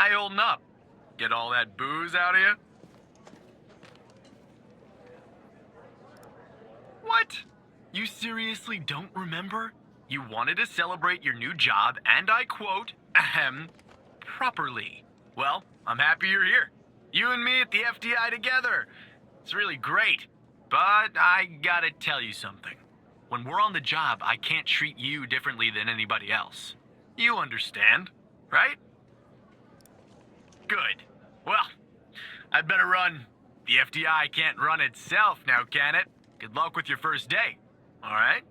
How you holding up? Get all that booze out of you? What? You seriously don't remember? You wanted to celebrate your new job, and I quote, ahem, properly. Well, I'm happy you're here. You and me at the FDI together. It's really great. But I gotta tell you something. When we're on the job, I can't treat you differently than anybody else. You understand, right? Good. Well, I'd better run. The FDI can't run itself now, can it? Good luck with your first day, all right?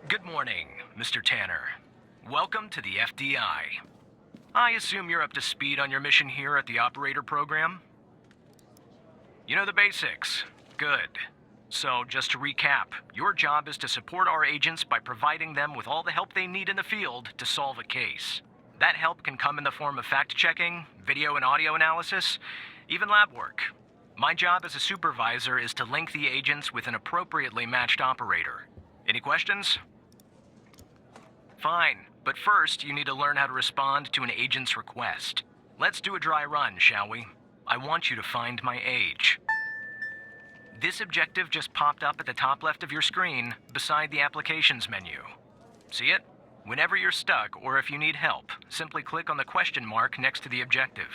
Good morning, Mr. Tanner. Welcome to the FDI. I assume you're up to speed on your mission here at the operator program? You know the basics. Good. So, just to recap, your job is to support our agents by providing them with all the help they need in the field to solve a case. That help can come in the form of fact-checking, video and audio analysis, even lab work. My job as a supervisor is to link the agents with an appropriately matched operator. Any questions? Fine, but first you need to learn how to respond to an agent's request. Let's do a dry run, shall we? I want you to find my age. This objective just popped up at the top left of your screen, beside the Applications menu. See it? Whenever you're stuck, or if you need help, simply click on the question mark next to the objective.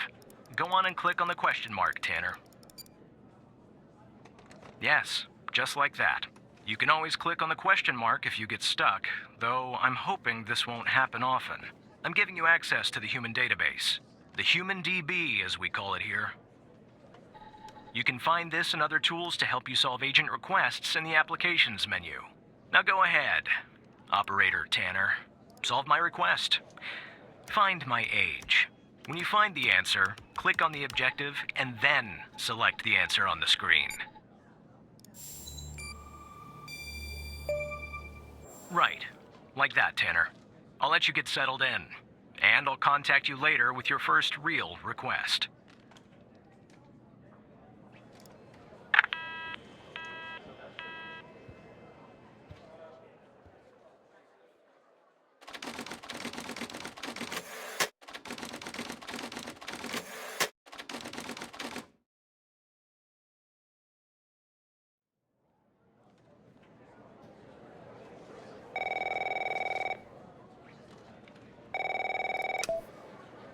Go on and click on the question mark, Tanner. Yes, just like that. You can always click on the question mark if you get stuck, though I'm hoping this won't happen often. I'm giving you access to the human database. The Human DB, as we call it here. You can find this and other tools to help you solve agent requests in the Applications menu. Now go ahead, Operator Tanner. Solve my request. Find my age. When you find the answer, click on the objective and then select the answer on the screen. Right. Like that, Tanner. I'll let you get settled in. And I'll contact you later with your first real request.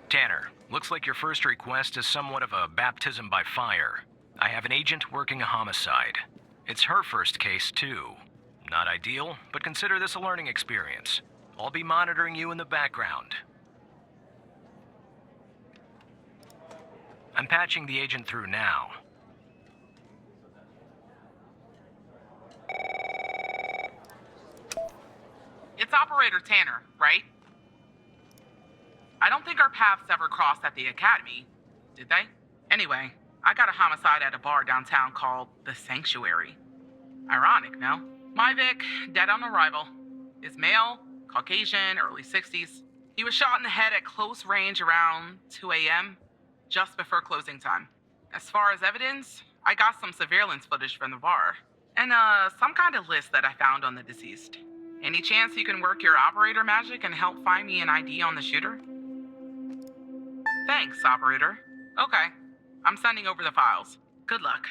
Tanner, looks like your first request is somewhat of a baptism by fire. I have an agent working a homicide. It's her first case, too. Not ideal, but consider this a learning experience. I'll be monitoring you in the background. I'm patching the agent through now. It's Operator Tanner, right? I don't think our paths ever crossed at the academy, did they? Anyway, I got a homicide at a bar downtown called The Sanctuary. Ironic, no? My Vic, dead on arrival. Is male, Caucasian, early 60s. He was shot in the head at close range around 2 a.m., just before closing time. As far as evidence, I got some surveillance footage from the bar. And some kind of list that I found on the deceased. Any chance you can work your operator magic and help find me an ID on the shooter? Thanks, Operator. Okay, I'm sending over the files. Good luck.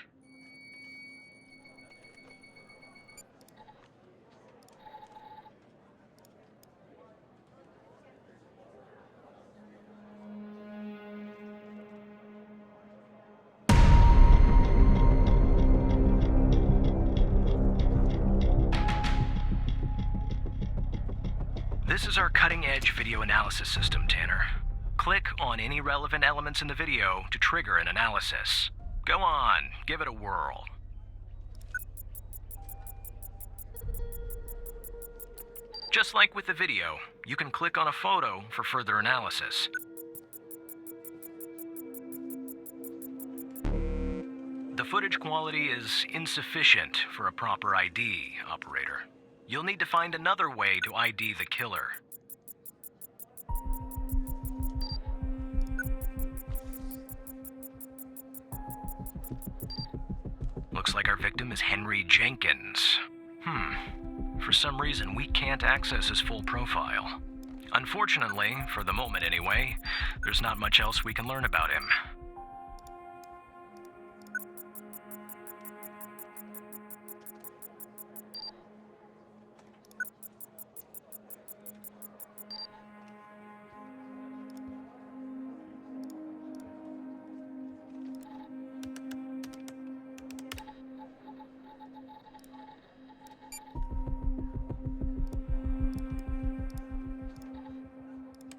This is our cutting-edge video analysis system, Tanner. Click on any relevant elements in the video to trigger an analysis. Go on, give it a whirl. Just like with the video, you can click on a photo for further analysis. The footage quality is insufficient for a proper ID, Operator. You'll need to find another way to ID the killer. Looks like our victim is Henry Jenkins. For some reason, we can't access his full profile. Unfortunately, for the moment anyway, there's not much else we can learn about him.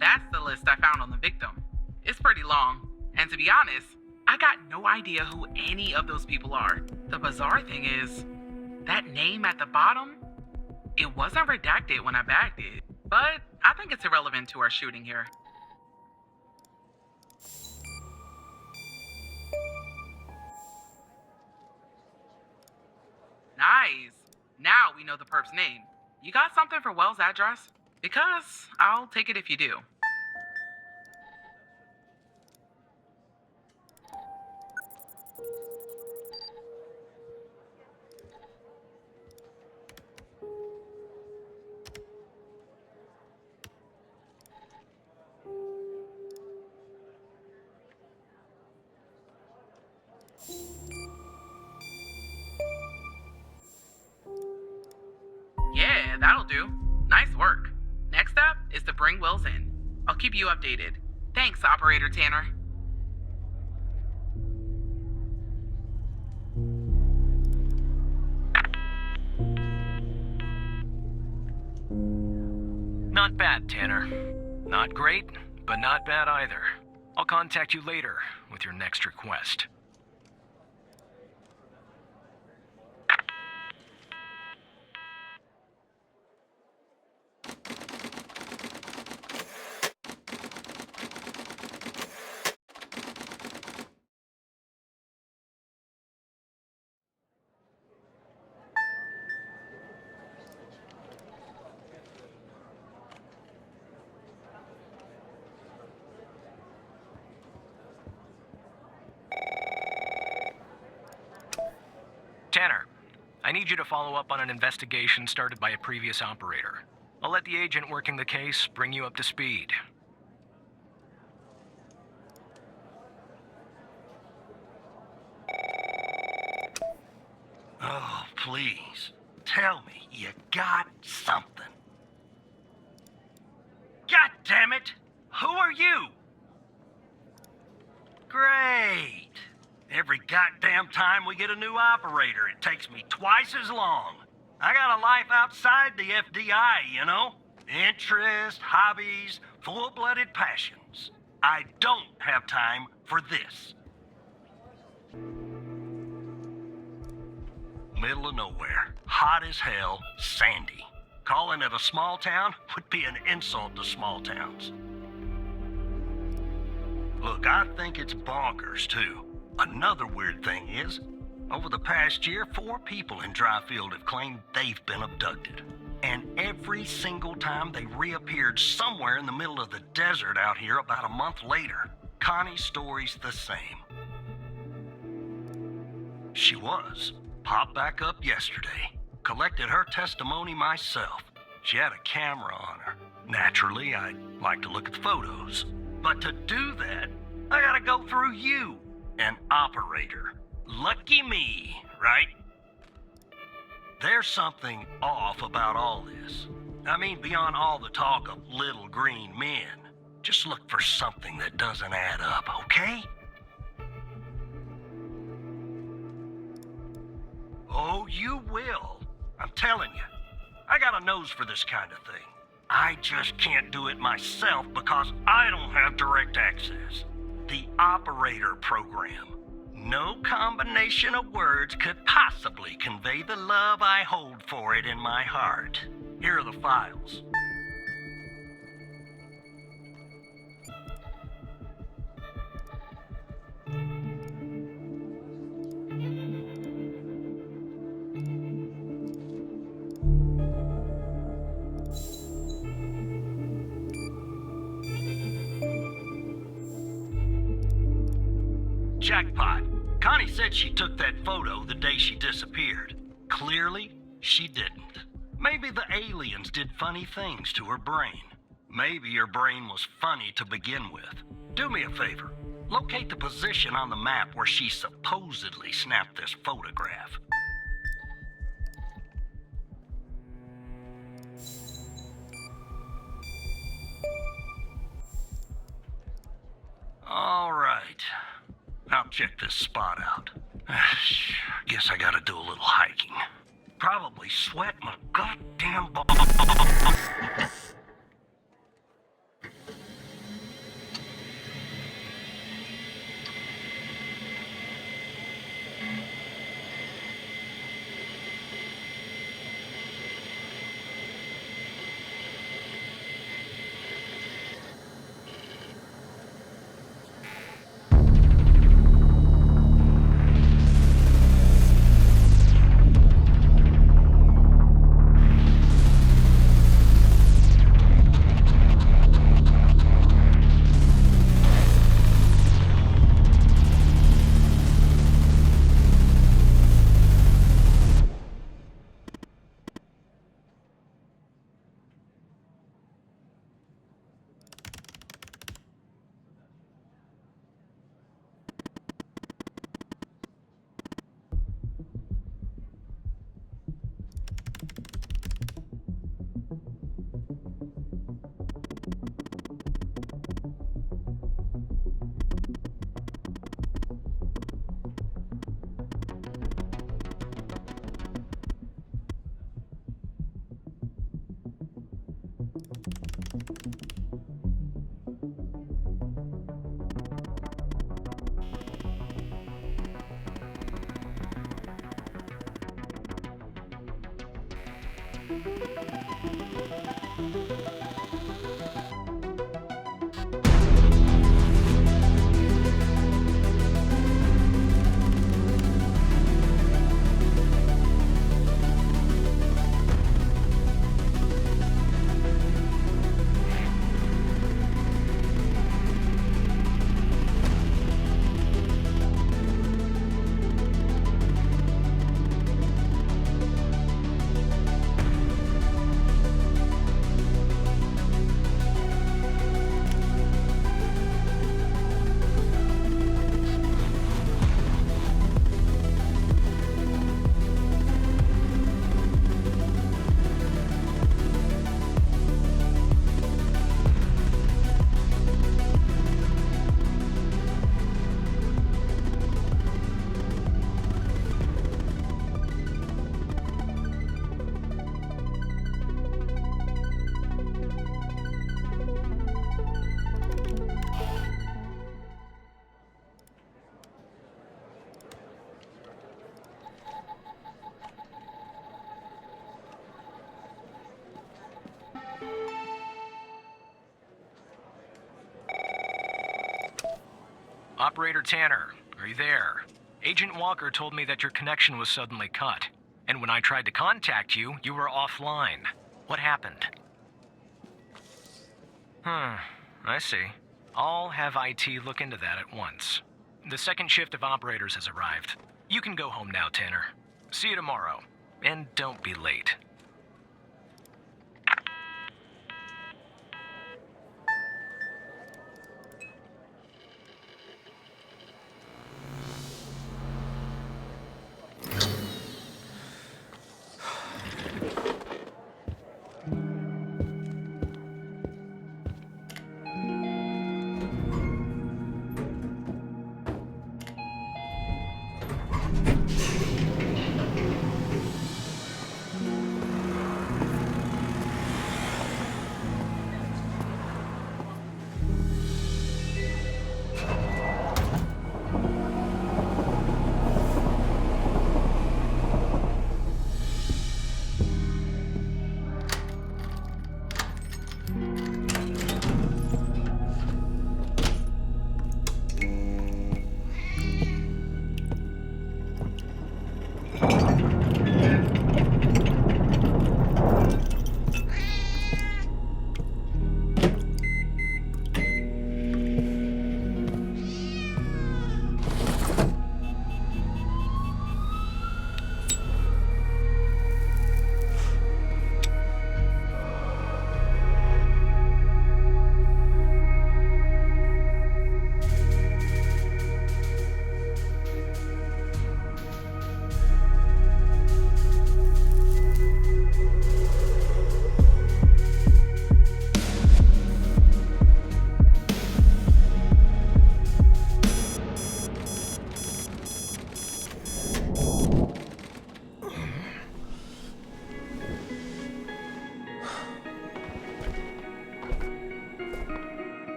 That's the list I found on the victim. It's pretty long, and to be honest, I got no idea who any of those people are. The bizarre thing is, that name at the bottom, it wasn't redacted when I bagged it, but I think it's irrelevant to our shooting here. Nice. Now we know the perp's name. You got something for Wells' address? Because I'll take it if you do. Yeah, that'll do. Nice work. Next up is to bring Wells in. I'll keep you updated. Thanks, Operator Tanner. Not bad, Tanner. Not great, but not bad either. I'll contact you later with your next request. Tanner, I need you to follow up on an investigation started by a previous operator. I'll let the agent working the case bring you up to speed. Oh, please. Tell me you got something. God damn it! Who are you? Great. Every goddamn time we get a new operator, it takes me twice as long. I got a life outside the FDI, you know? Interests, hobbies, full-blooded passions. I don't have time for this. Middle of nowhere, hot as hell, sandy. Calling it a small town would be an insult to small towns. Look, I think it's bonkers, too. Another weird thing is, over the past year, 4 people in Dryfield have claimed they've been abducted. And every single time they reappeared somewhere in the middle of the desert out here about a month later. Connie's story's the same. She was. Popped back up yesterday. Collected her testimony myself. She had a camera on her. Naturally, I'd like to look at the photos. But to do that, I gotta go through you, an operator. Lucky me, right? There's something off about all this. I mean, beyond all the talk of little green men. Just look for something that doesn't add up, okay? Oh, you will. I'm telling you. I got a nose for this kind of thing. I just can't do it myself because I don't have direct access. The operator program. No combination of words could possibly convey the love I hold for it in my heart. Here are the files. Jackpot. Connie said she took that photo the day she disappeared. Clearly, she didn't. Maybe the aliens did funny things to her brain. Maybe her brain was funny to begin with. Do me a favor. Locate the position on the map where she supposedly snapped this photograph. All right. I'll check this spot out. Guess I gotta do a little hiking. Probably sweat my goddamn balls. Operator Tanner, are you there? Agent Walker told me that your connection was suddenly cut. And when I tried to contact you, you were offline. What happened? I see. I'll have IT look into that at once. The second shift of operators has arrived. You can go home now, Tanner. See you tomorrow. And don't be late.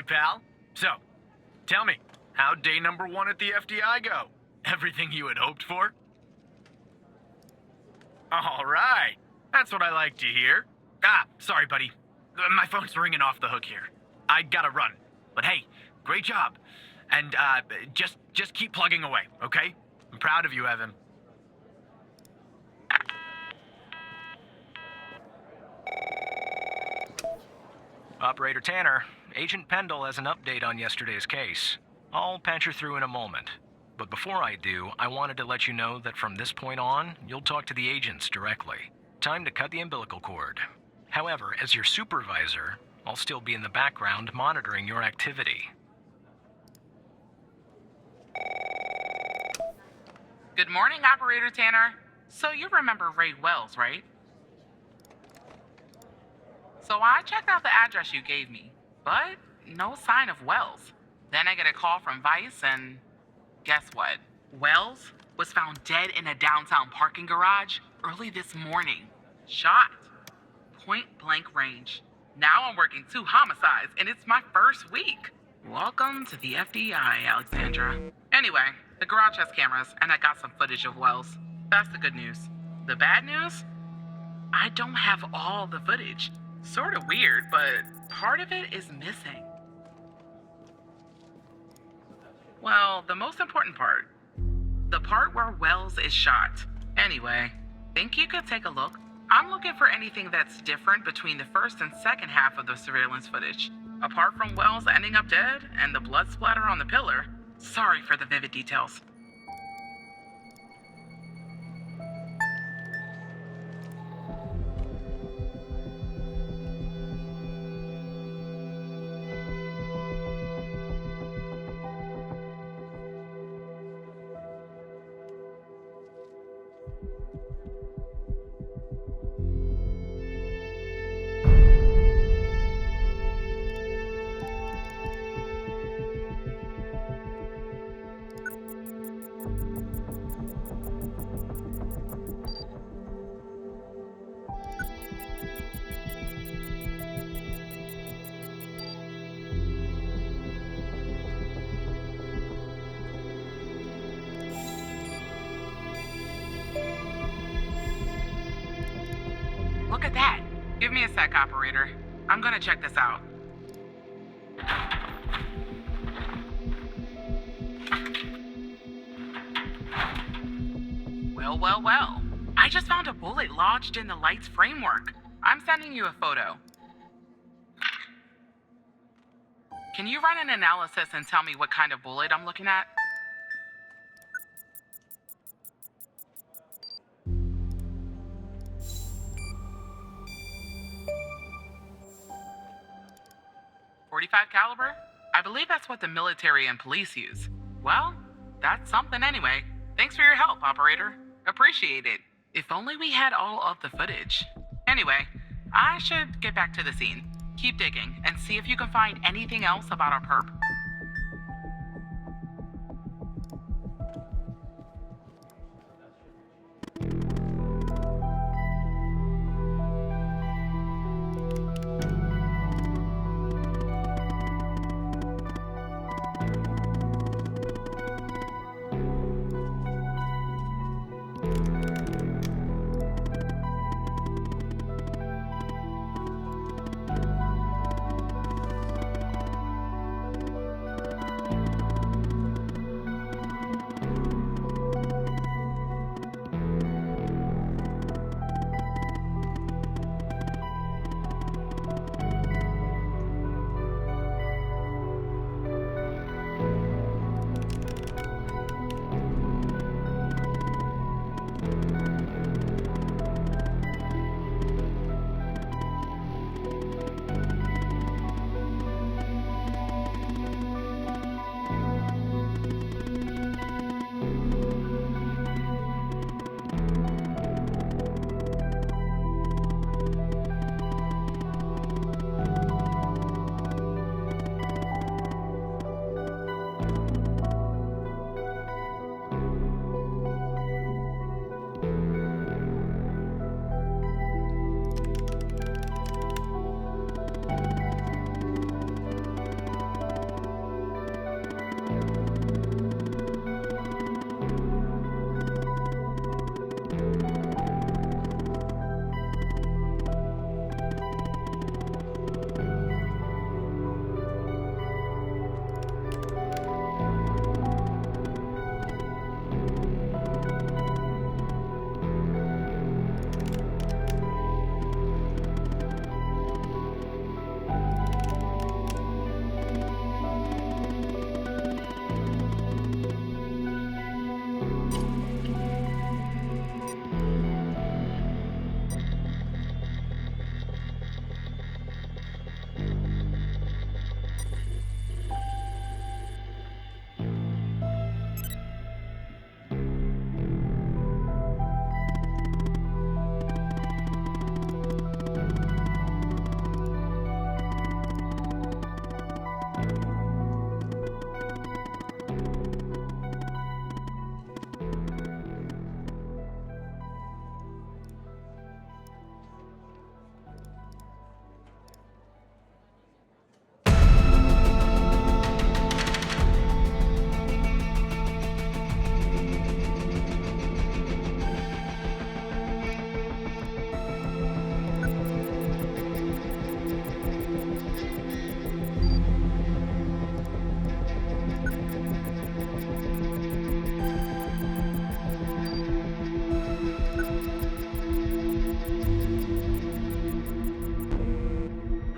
pal. So, tell me, how'd day number 1 at the FDI go? Everything you had hoped for? All right. That's what I like to hear. Sorry, buddy. My phone's ringing off the hook here. I gotta run. But hey, great job. And, just keep plugging away, okay? I'm proud of you, Evan. Operator Tanner, Agent Pendle has an update on yesterday's case. I'll patch her through in a moment. But before I do, I wanted to let you know that from this point on, you'll talk to the agents directly. Time to cut the umbilical cord. However, as your supervisor, I'll still be in the background monitoring your activity. Good morning, Operator Tanner. So you remember Ray Wells, right? So I checked out the address you gave me, but no sign of Wells. Then I get a call from Vice, and guess what? Wells was found dead in a downtown parking garage early this morning. Shot. Point blank range. Now I'm working 2 homicides, and it's my first week. Welcome to the FDI, Alexandra. Anyway, the garage has cameras, and I got some footage of Wells. That's the good news. The bad news? I don't have all the footage. Sort of weird, but part of it is missing. Well, the most important part. The part where Wells is shot. Anyway, think you could take a look? I'm looking for anything that's different between the first and second half of the surveillance footage. Apart from Wells ending up dead and the blood splatter on the pillar. Sorry for the vivid details. Look at that. Give me a sec, operator. I'm gonna check this out. Well. I just found a bullet lodged in the light's framework. I'm sending you a photo. Can you run an analysis and tell me what kind of bullet I'm looking at? .45 caliber? I believe that's what the military and police use. Well, that's something anyway. Thanks for your help, operator. Appreciate it. If only we had all of the footage. Anyway, I should get back to the scene. Keep digging and see if you can find anything else about our perp.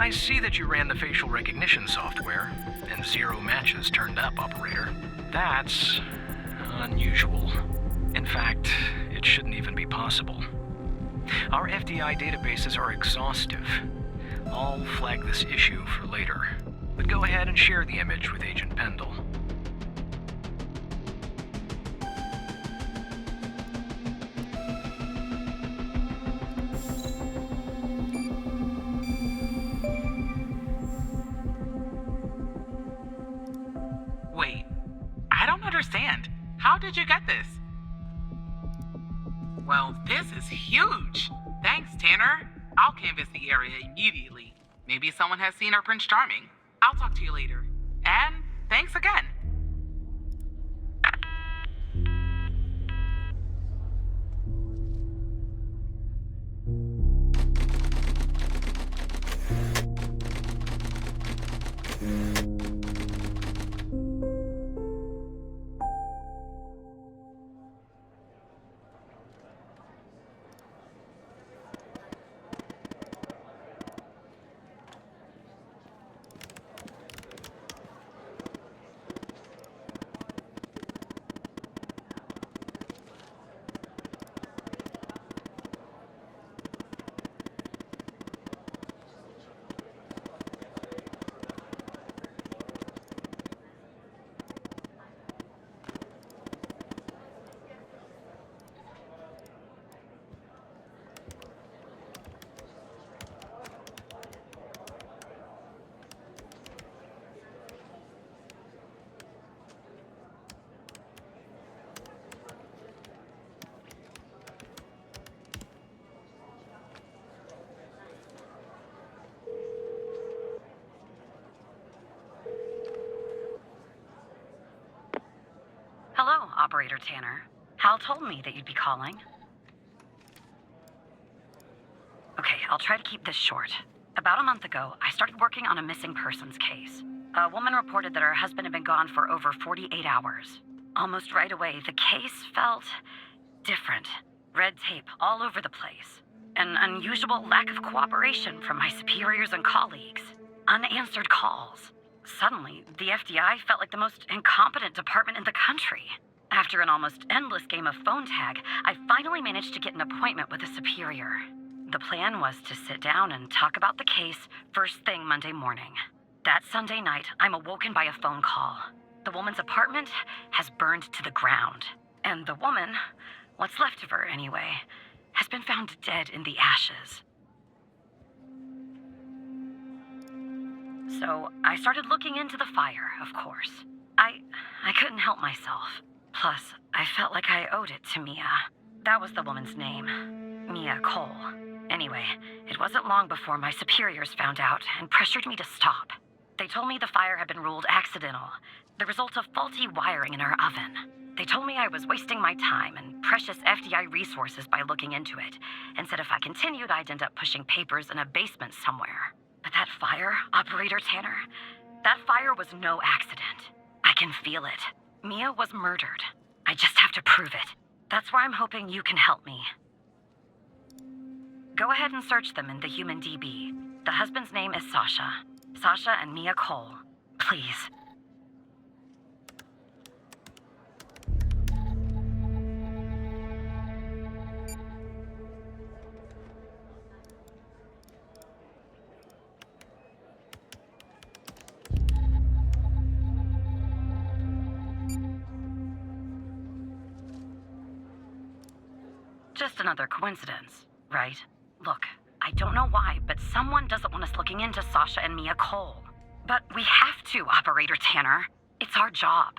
I see that you ran the facial recognition software, and 0 matches turned up, Operator. That's unusual. In fact, it shouldn't even be possible. Our FDI databases are exhaustive. I'll flag this issue for later, but go ahead and share the image with Agent Pendle. Wait, I don't understand. How did you get this? Well, this is huge. Thanks, Tanner. I'll canvass the area immediately. Maybe someone has seen our Prince Charming. I'll talk to you later. And thanks again. Hello, Operator Tanner. Hal told me that you'd be calling. Okay, I'll try to keep this short. About a month ago, I started working on a missing persons case. A woman reported that her husband had been gone for over 48 hours. Almost right away, the case felt different. Red tape all over the place. An unusual lack of cooperation from my superiors and colleagues. Unanswered calls. Suddenly, the FDI felt like the most incompetent department in the country. After an almost endless game of phone tag, I finally managed to get an appointment with a superior. The plan was to sit down and talk about the case first thing Monday morning. That Sunday night, I'm awoken by a phone call. The woman's apartment has burned to the ground. And the woman, what's left of her anyway, has been found dead in the ashes. So I started looking into the fire, of course. I couldn't help myself. Plus, I felt like I owed it to Mia. That was the woman's name. Mia Cole. Anyway, it wasn't long before my superiors found out and pressured me to stop. They told me the fire had been ruled accidental, the result of faulty wiring in her oven. They told me I was wasting my time and precious FDI resources by looking into it, and said if I continued, I'd end up pushing papers in a basement somewhere. But that fire, Operator Tanner, that fire was no accident. I can feel it. Mia was murdered. I just have to prove it. That's where I'm hoping you can help me. Go ahead and search them in the Human DB. The husband's name is Sasha. Sasha and Mia Cole. Please. Just another coincidence, right? Look, I don't know why, but someone doesn't want us looking into Sasha and Mia Cole. But we have to, Operator Tanner. It's our job.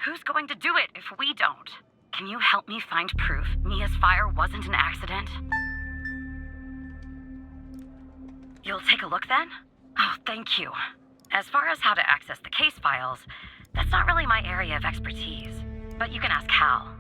Who's going to do it if we don't? Can you help me find proof Mia's fire wasn't an accident? You'll take a look then? Oh, thank you. As far as how to access the case files, that's not really my area of expertise. But you can ask Hal.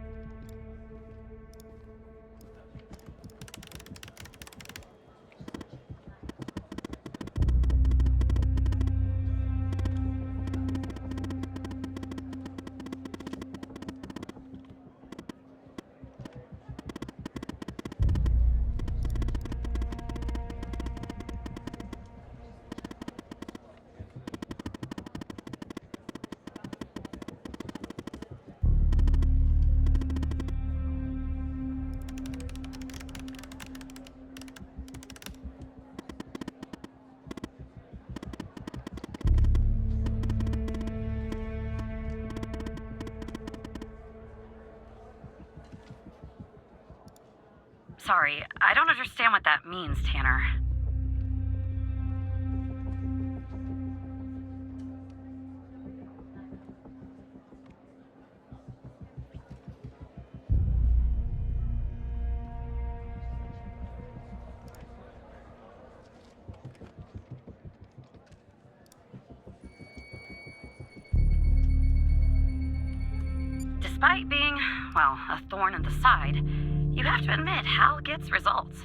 Sorry, I don't understand what that means, Tanner. Despite being, well, a thorn in the side, you have to admit Hal gets results.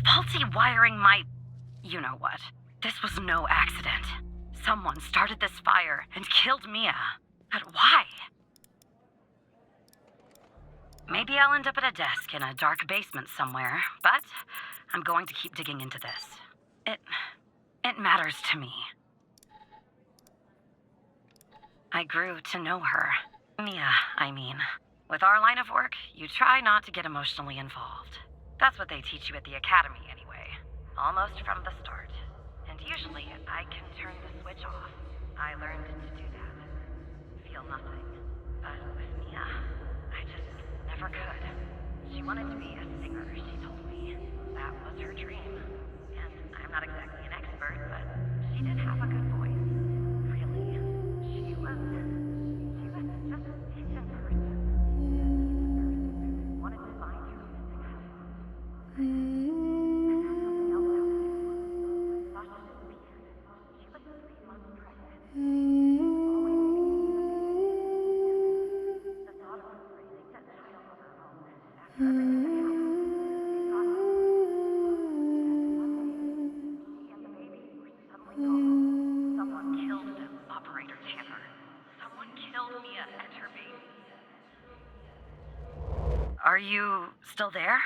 Faulty wiring my... you know what. This was no accident. Someone started this fire and killed Mia. But why? Maybe I'll end up at a desk in a dark basement somewhere, but I'm going to keep digging into this. It matters to me. I grew to know her. Mia, I mean. With our line of work, you try not to get emotionally involved. That's what they teach you at the academy, anyway. Almost from the start. And usually, I can turn the switch off. I learned to do that. Feel nothing. But with Mia, I just never could. She wanted to be a singer, she told me. That was her dream. And I'm not exactly an expert, but she did have a good voice. Really. She was just a decent person. Wanted to find her music house. I found something else out of it. Sasha disappeared. She was 3 months pregnant. The thought of raising that child on her own after everything that happened, she thought, and one day, she and the baby were suddenly gone. Someone killed Operator Tanner. Someone killed Mia and her baby. Are you still there?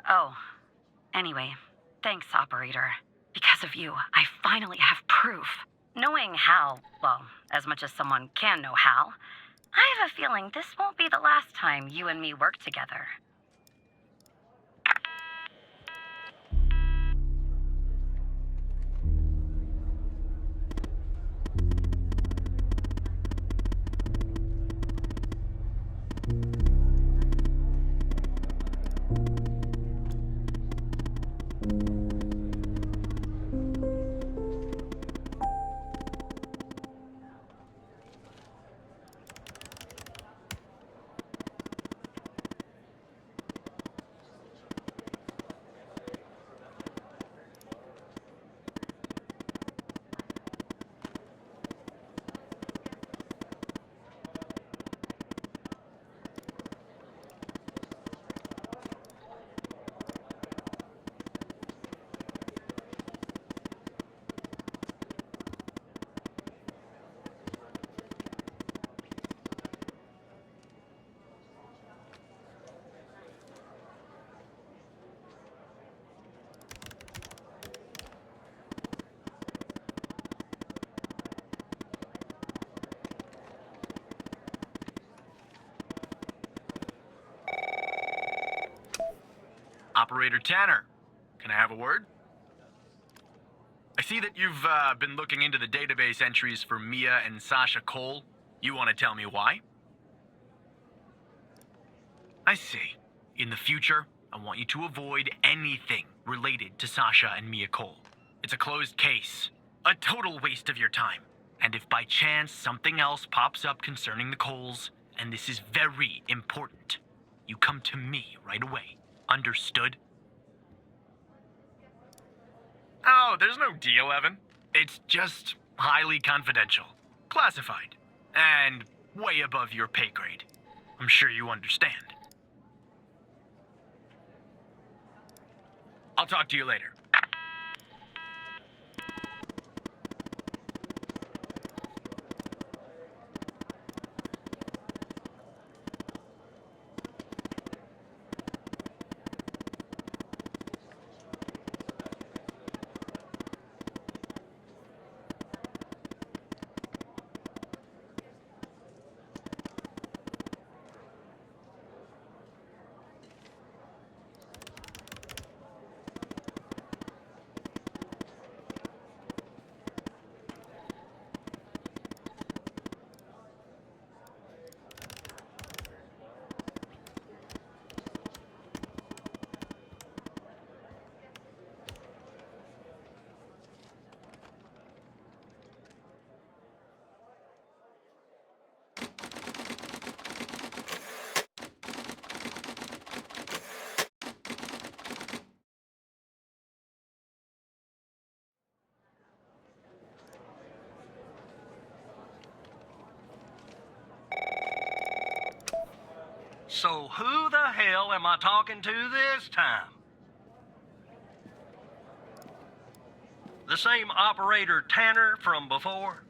Oh, anyway, thanks, Operator. Because of you, I finally have proof. Knowing Hal, well, as much as someone can know Hal, I have a feeling this won't be the last time you and me work together. Operator Tanner, can I have a word? I see that you've been looking into the database entries for Mia and Sasha Cole. You want to tell me why? I see. In the future, I want you to avoid anything related to Sasha and Mia Cole. It's a closed case. A total waste of your time. And if by chance something else pops up concerning the Coles, and this is very important, you come to me right away. Understood? Oh, there's no deal, Evan. It's just highly confidential, classified, and way above your pay grade. I'm sure you understand. I'll talk to you later. So who the hell am I talking to this time? The same operator Tanner from before?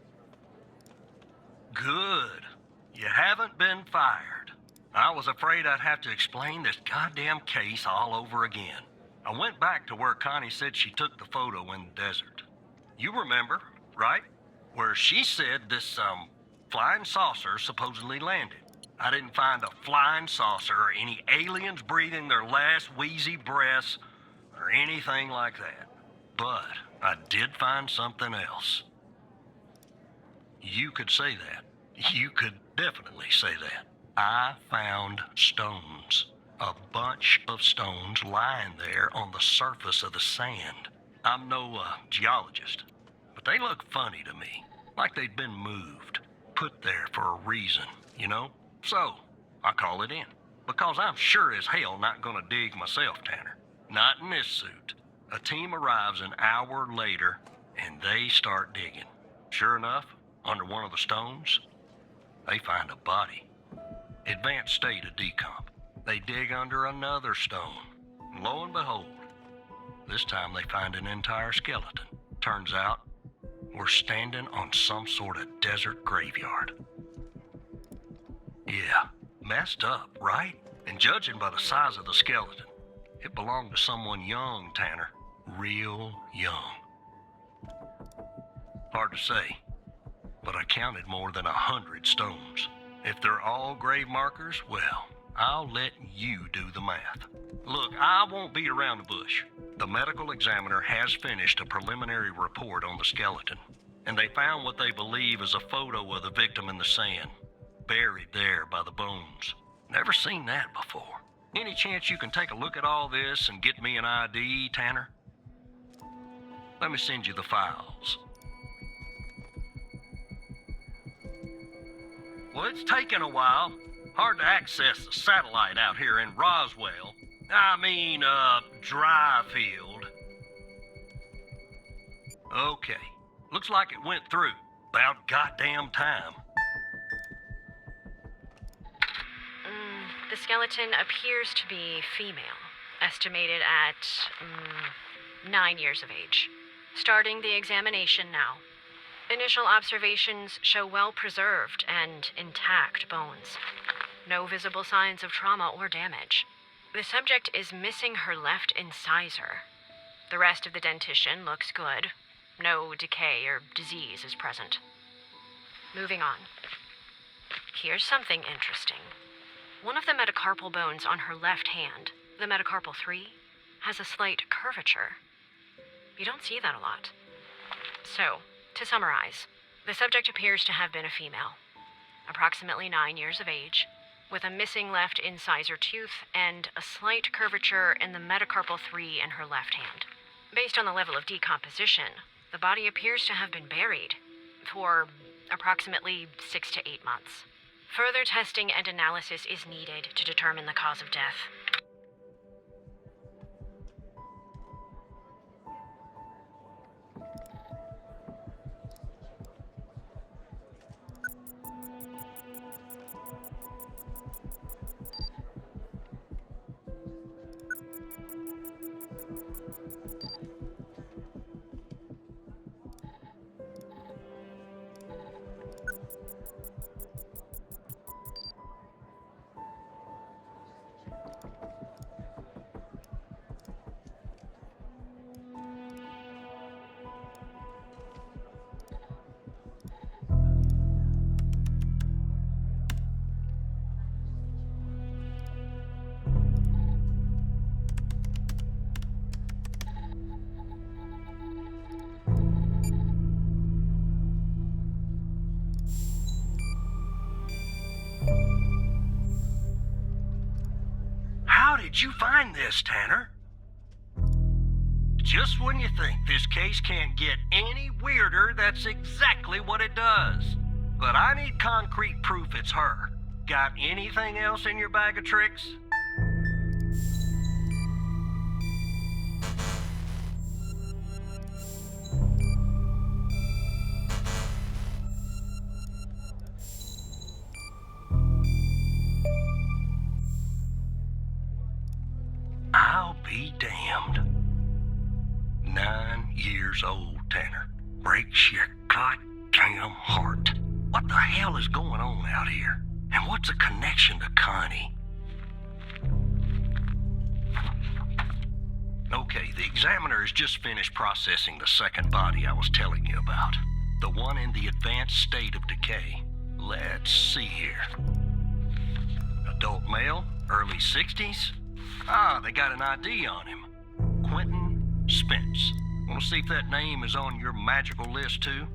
Good. You haven't been fired. I was afraid I'd have to explain this goddamn case all over again. I went back to where Connie said she took the photo in the desert. You remember, right? Where she said this, flying saucer supposedly landed. I didn't find a flying saucer or any aliens breathing their last wheezy breaths or anything like that. But I did find something else. You could say that. You could definitely say that. I found stones. A bunch of stones lying there on the surface of the sand. I'm no geologist, but they look funny to me. Like they'd been moved. Put there for a reason, you know? So, I call it in. Because I'm sure as hell not gonna dig myself, Tanner. Not in this suit. A team arrives an hour later, and they start digging. Sure enough, under one of the stones, they find a body. Advanced state of decomp. They dig under another stone. And lo and behold, this time they find an entire skeleton. Turns out, we're standing on some sort of desert graveyard. Yeah, messed up, right? And judging by the size of the skeleton, it belonged to someone young, Tanner. Real young. Hard to say. but I counted more than 100 stones. If they're all grave markers, well, I'll let you do the math. Look, I won't beat around the bush. The medical examiner has finished a preliminary report on the skeleton, and they found what they believe is a photo of the victim in the sand, buried there by the bones. Never seen that before. Any chance you can take a look at all this and get me an ID, Tanner? Let me send you the files. Well, it's taken a while. Hard to access the satellite out here in Roswell. Dryfield. Okay. Looks like it went through. About goddamn time. The skeleton appears to be female, estimated at 9 years of age. Starting the examination now. Initial observations show well-preserved and intact bones. No visible signs of trauma or damage. The subject is missing her left incisor. The rest of the dentition looks good. No decay or disease is present. Moving on. Here's something interesting. One of the metacarpal bones on her left hand, the metacarpal 3, has a slight curvature. You don't see that a lot. So, to summarize, the subject appears to have been a female, approximately 9 years of age, with a missing left incisor tooth and a slight curvature in the metacarpal 3 in her left hand. Based on the level of decomposition, the body appears to have been buried for approximately 6 to 8 months. Further testing and analysis is needed to determine the cause of death. How did you find this, Tanner? Just when you think this case can't get any weirder, that's exactly what it does. But I need concrete proof it's her. Got anything else in your bag of tricks? I'll be damned. 9 years old, Tanner. Breaks your goddamn heart. What the hell is going on out here? And what's a connection to Connie? Okay, the examiner has just finished processing the second body I was telling you about. The one in the advanced state of decay. Let's see here. Adult male, early 60s. They got an ID on him. Quentin Spence. Want to see if that name is on your magical list, too?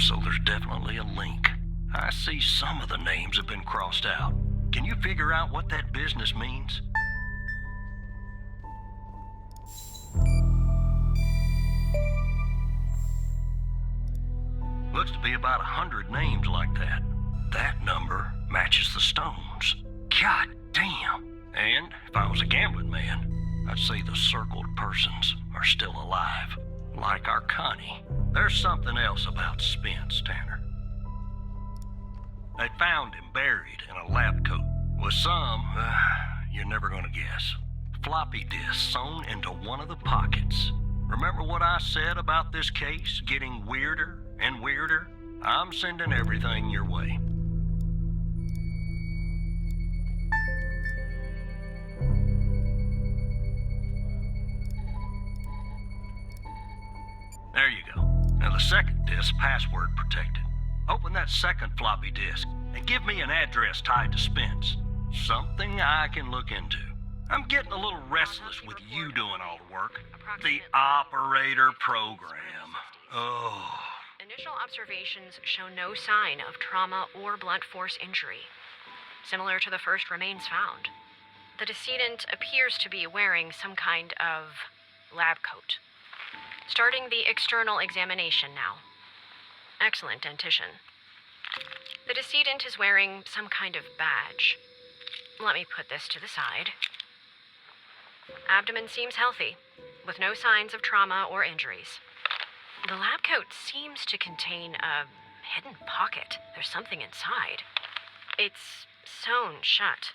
So there's definitely a link. I see some of the names have been crossed out. Can you figure out what that business means? Looks to be about 100 names like that. That number matches the stones. God damn. And if I was a gambling man, I'd say the circled persons are still alive. Like our Connie. There's something else about Spence, Tanner. They found him buried in a lab coat with some, you're never gonna guess, floppy disk sewn into one of the pockets. Remember what I said about this case getting weirder and weirder? I'm sending everything your way. There you go. Now the second disk, password protected. Open that second floppy disk and give me an address tied to Spence. Something I can look into. I'm getting a little restless with you doing all the work. The operator program. Oh. Initial observations show no sign of trauma or blunt force injury, similar to the first remains found. The decedent appears to be wearing some kind of lab coat. Starting the external examination now. Excellent dentition. The decedent is wearing some kind of badge. Let me put this to the side. Abdomen seems healthy, with no signs of trauma or injuries. The lab coat seems to contain a hidden pocket. There's something inside. It's sewn shut.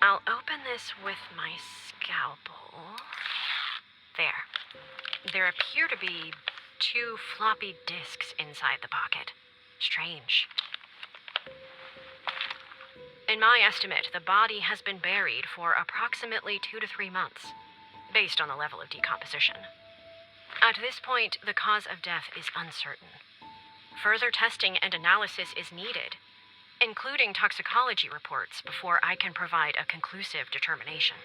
I'll open this with my scalpel. There. There appear to be 2 floppy disks inside the pocket. Strange. In my estimate, the body has been buried for approximately 2 to 3 months, based on the level of decomposition. At this point, the cause of death is uncertain. Further testing and analysis is needed, including toxicology reports, before I can provide a conclusive determination.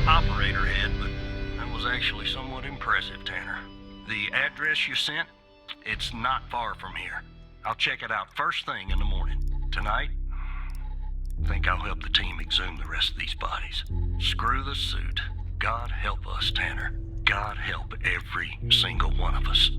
Operator head, but that was actually somewhat impressive, Tanner. The address you sent, it's not far from here. I'll check it out first thing in the morning. Tonight, I think I'll help the team exhume the rest of these bodies. Screw the suit. God help us, Tanner. God help every single one of us.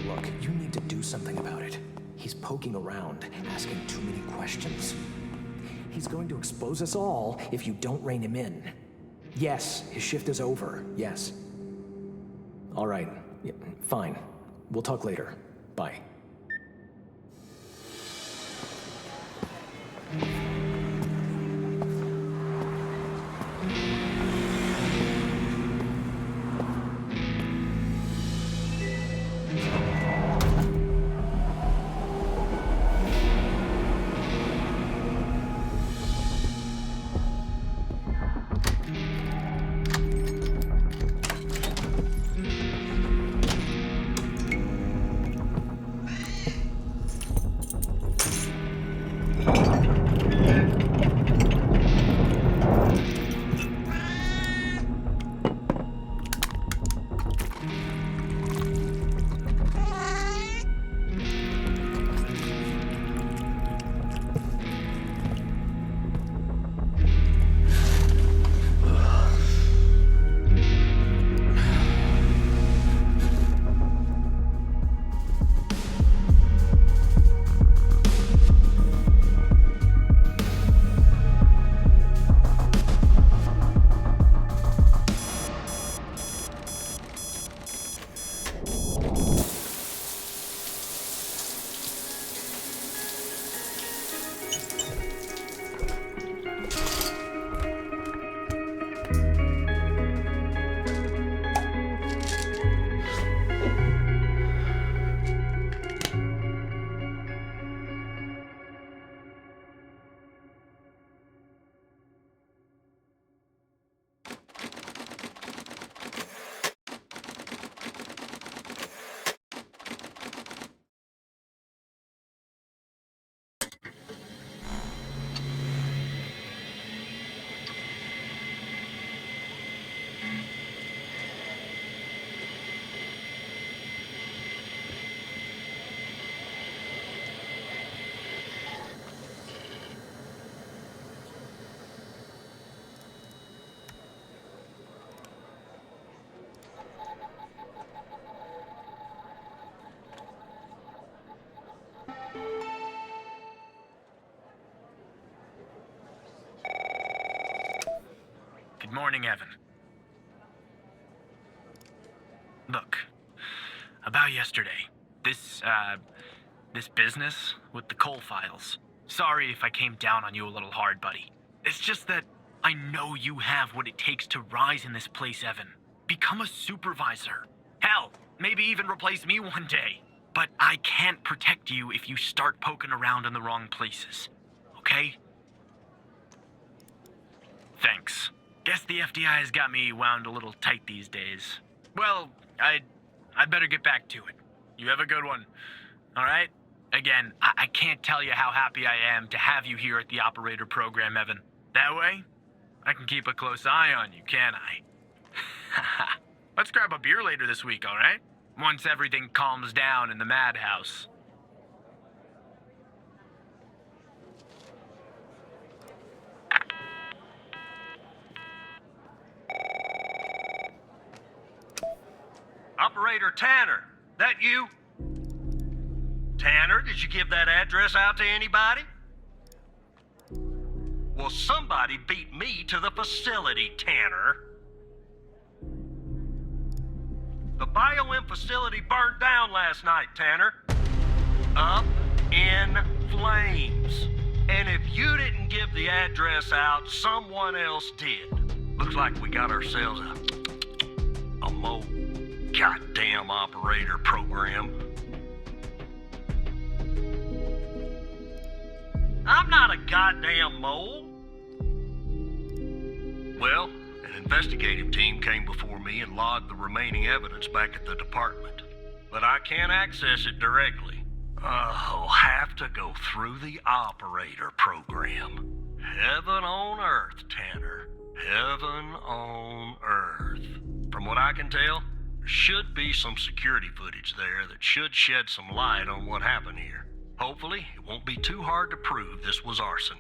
Look, you need to do something about it. He's poking around, asking too many questions. He's going to expose us all if you don't rein him in. Yes, his shift is over. Yes. All right. Yeah, fine. We'll talk later. Bye. Good morning, Evan. Look, about yesterday, this business with the Cole files. Sorry if I came down on you a little hard, buddy. It's just that I know you have what it takes to rise in this place, Evan. Become a supervisor. Hell, maybe even replace me one day. But I can't protect you if you start poking around in the wrong places. Okay? Thanks. Guess the FDI has got me wound a little tight these days. Well, I'd better get back to it. You have a good one. All right? Again, I can't tell you how happy I am to have you here at the operator program, Evan. That way, I can keep a close eye on you, can't I? Let's grab a beer later this week, all right? Once everything calms down in the madhouse. Operator Tanner, that you? Tanner, did you give that address out to anybody? Well, somebody beat me to the facility, Tanner. The BioM facility burned down last night, Tanner. Up in flames. And if you didn't give the address out, someone else did. Looks like we got ourselves a mole. Goddamn operator program. I'm not a goddamn mole. Well, an investigative team came before me and logged the remaining evidence back at the department. But I can't access it directly. I'll have to go through the operator program. Heaven on earth, Tanner. Heaven on earth. From what I can tell, there should be some security footage there that should shed some light on what happened here. Hopefully, it won't be too hard to prove this was arson.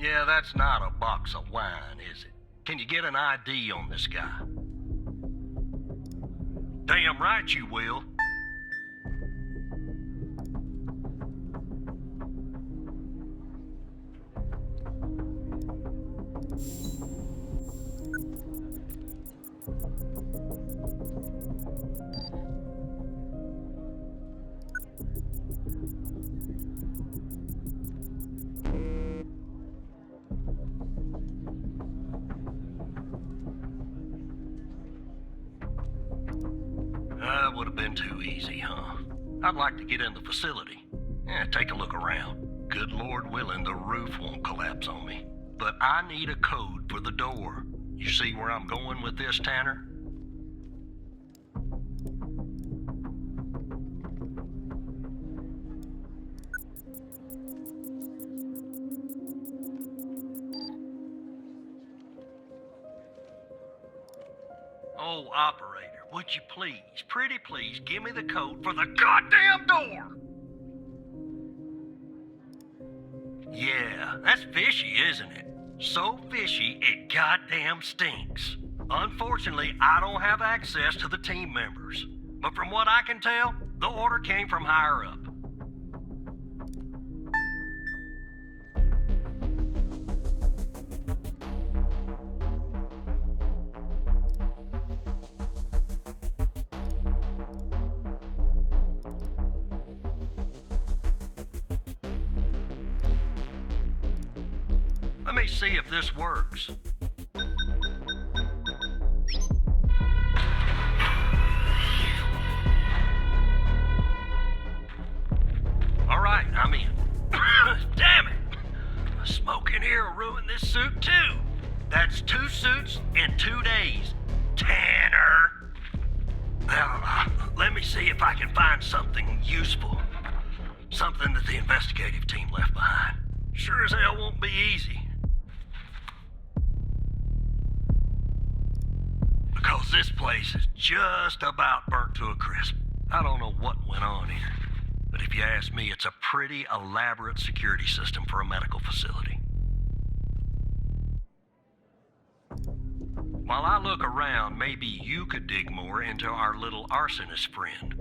Yeah, that's not a box of wine, is it? Can you get an ID on this guy? Damn right you will. That would have been too easy, huh? I'd like to get in the facility. Take a look around. Good Lord willing, the roof won't collapse on me. But I need a code for the door. You see where I'm going with this, Tanner? Oh, operator, would you please, pretty please, give me the code for the goddamn door? Yeah, that's fishy, isn't it? So fishy, it goddamn stinks. Unfortunately, I don't have access to the team members. But from what I can tell, the order came from higher up. Let me see if this works. All right, I'm in. Damn it! The smoke in here will ruin this suit too. That's 2 suits in 2 days. Tanner! Well, let me see if I can find something useful. Something that the investigative team left behind. Sure as hell won't be easy. Because this place is just about burnt to a crisp. I don't know what went on here. But if you ask me, it's a pretty elaborate security system for a medical facility. While I look around, maybe you could dig more into our little arsonist friend.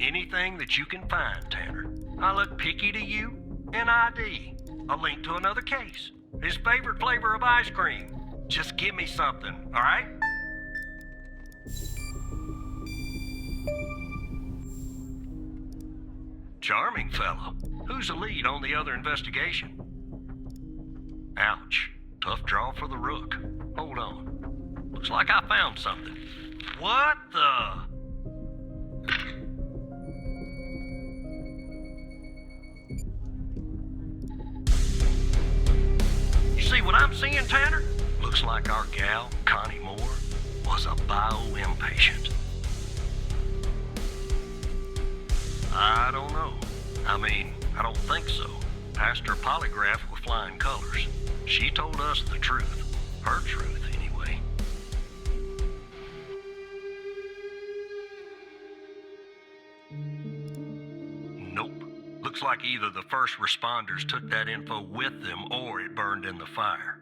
Anything that you can find, Tanner. I look picky to you, an ID, a link to another case, his favorite flavor of ice cream. Just give me something, all right? Charming fellow. Who's the lead on the other investigation? Ouch. Tough draw for the rook. Hold on. Looks like I found something. What the? You see what I'm seeing, Tanner? Looks like our gal, Connie Moore, was a bio-impatient. I don't know. I mean, I don't think so. Passed her polygraph with flying colors. She told us the truth. Her truth, anyway. Nope. Looks like either the first responders took that info with them or it burned in the fire.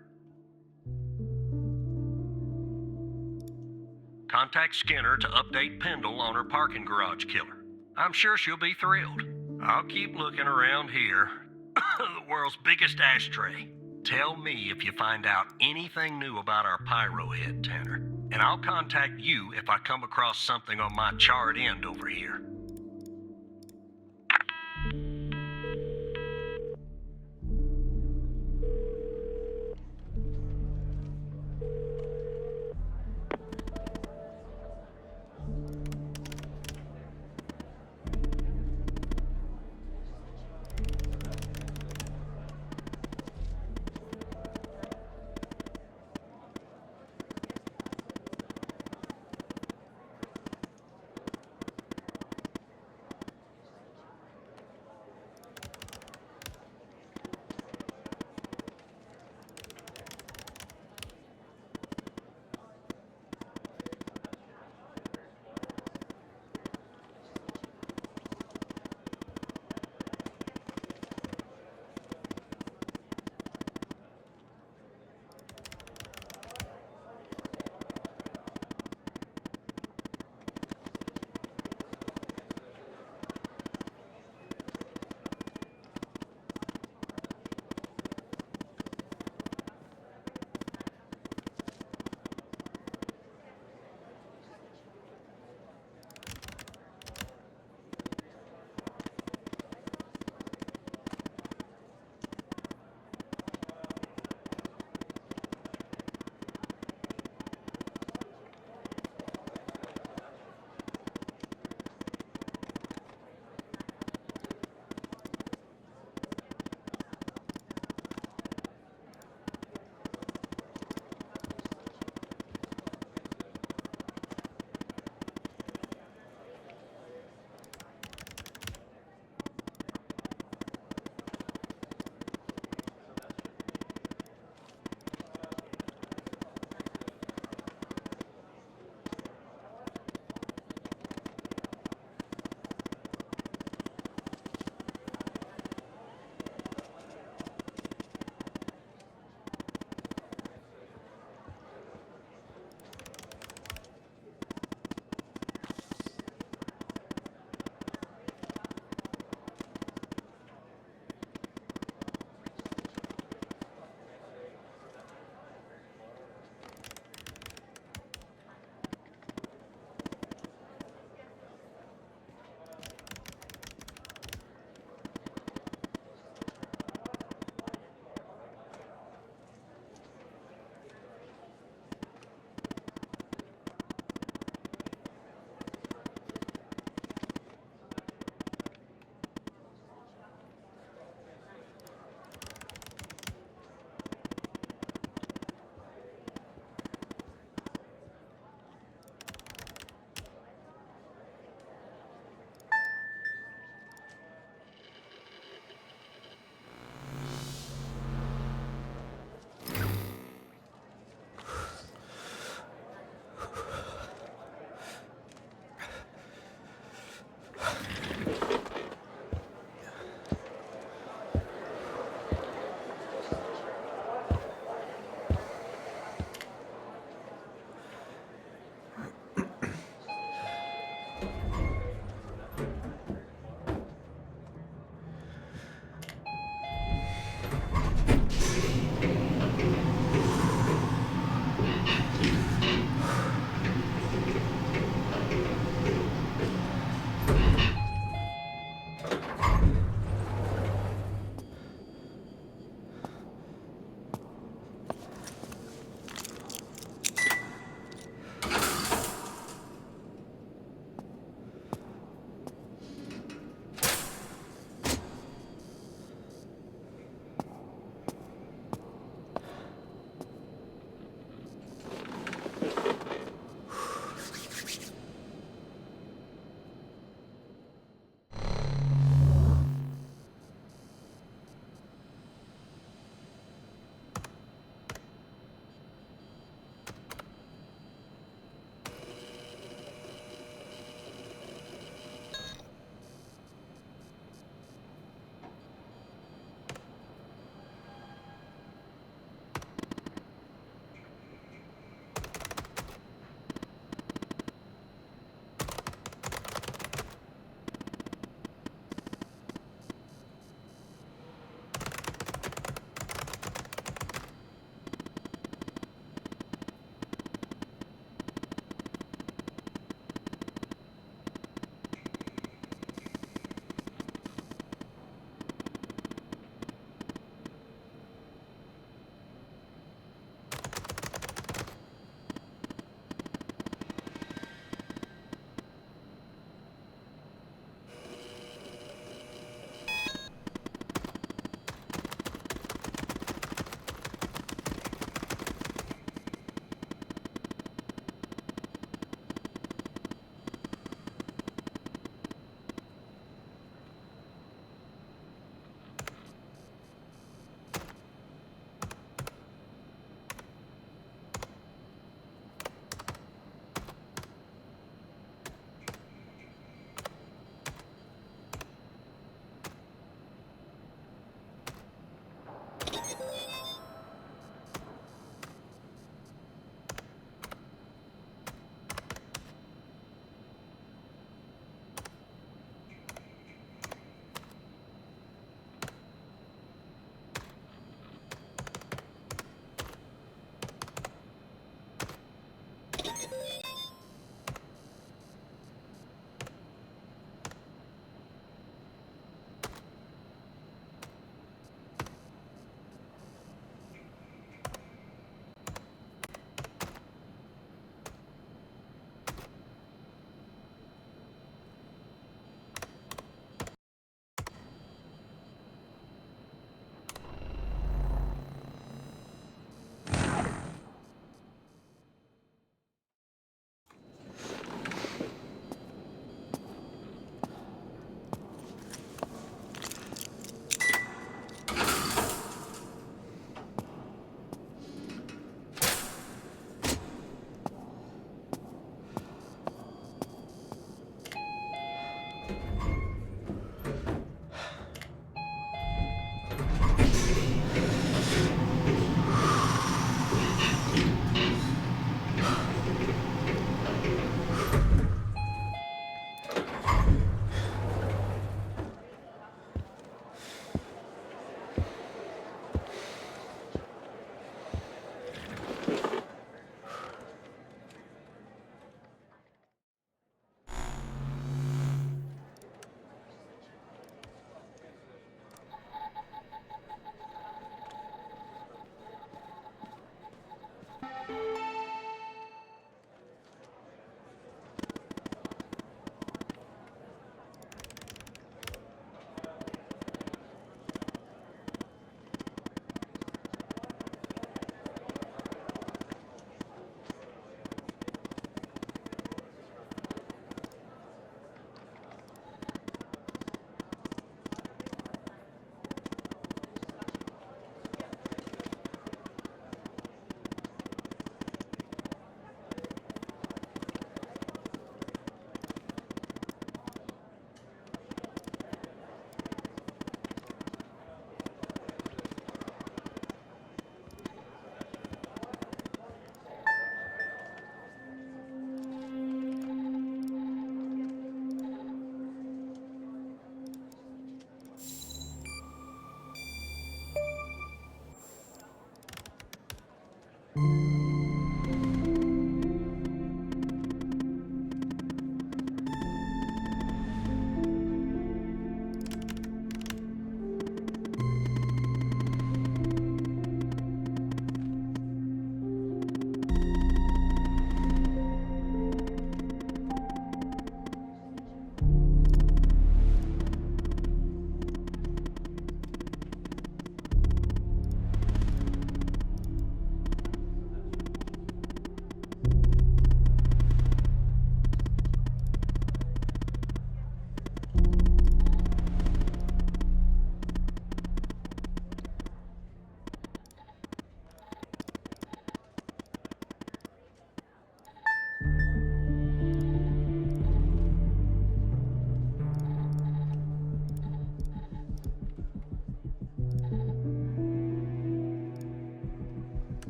Contact Skinner to update Pendle on her parking garage killer. I'm sure she'll be thrilled. I'll keep looking around here. The world's biggest ashtray. Tell me if you find out anything new about our pyro head, Tanner. And I'll contact you if I come across something on my charred end over here.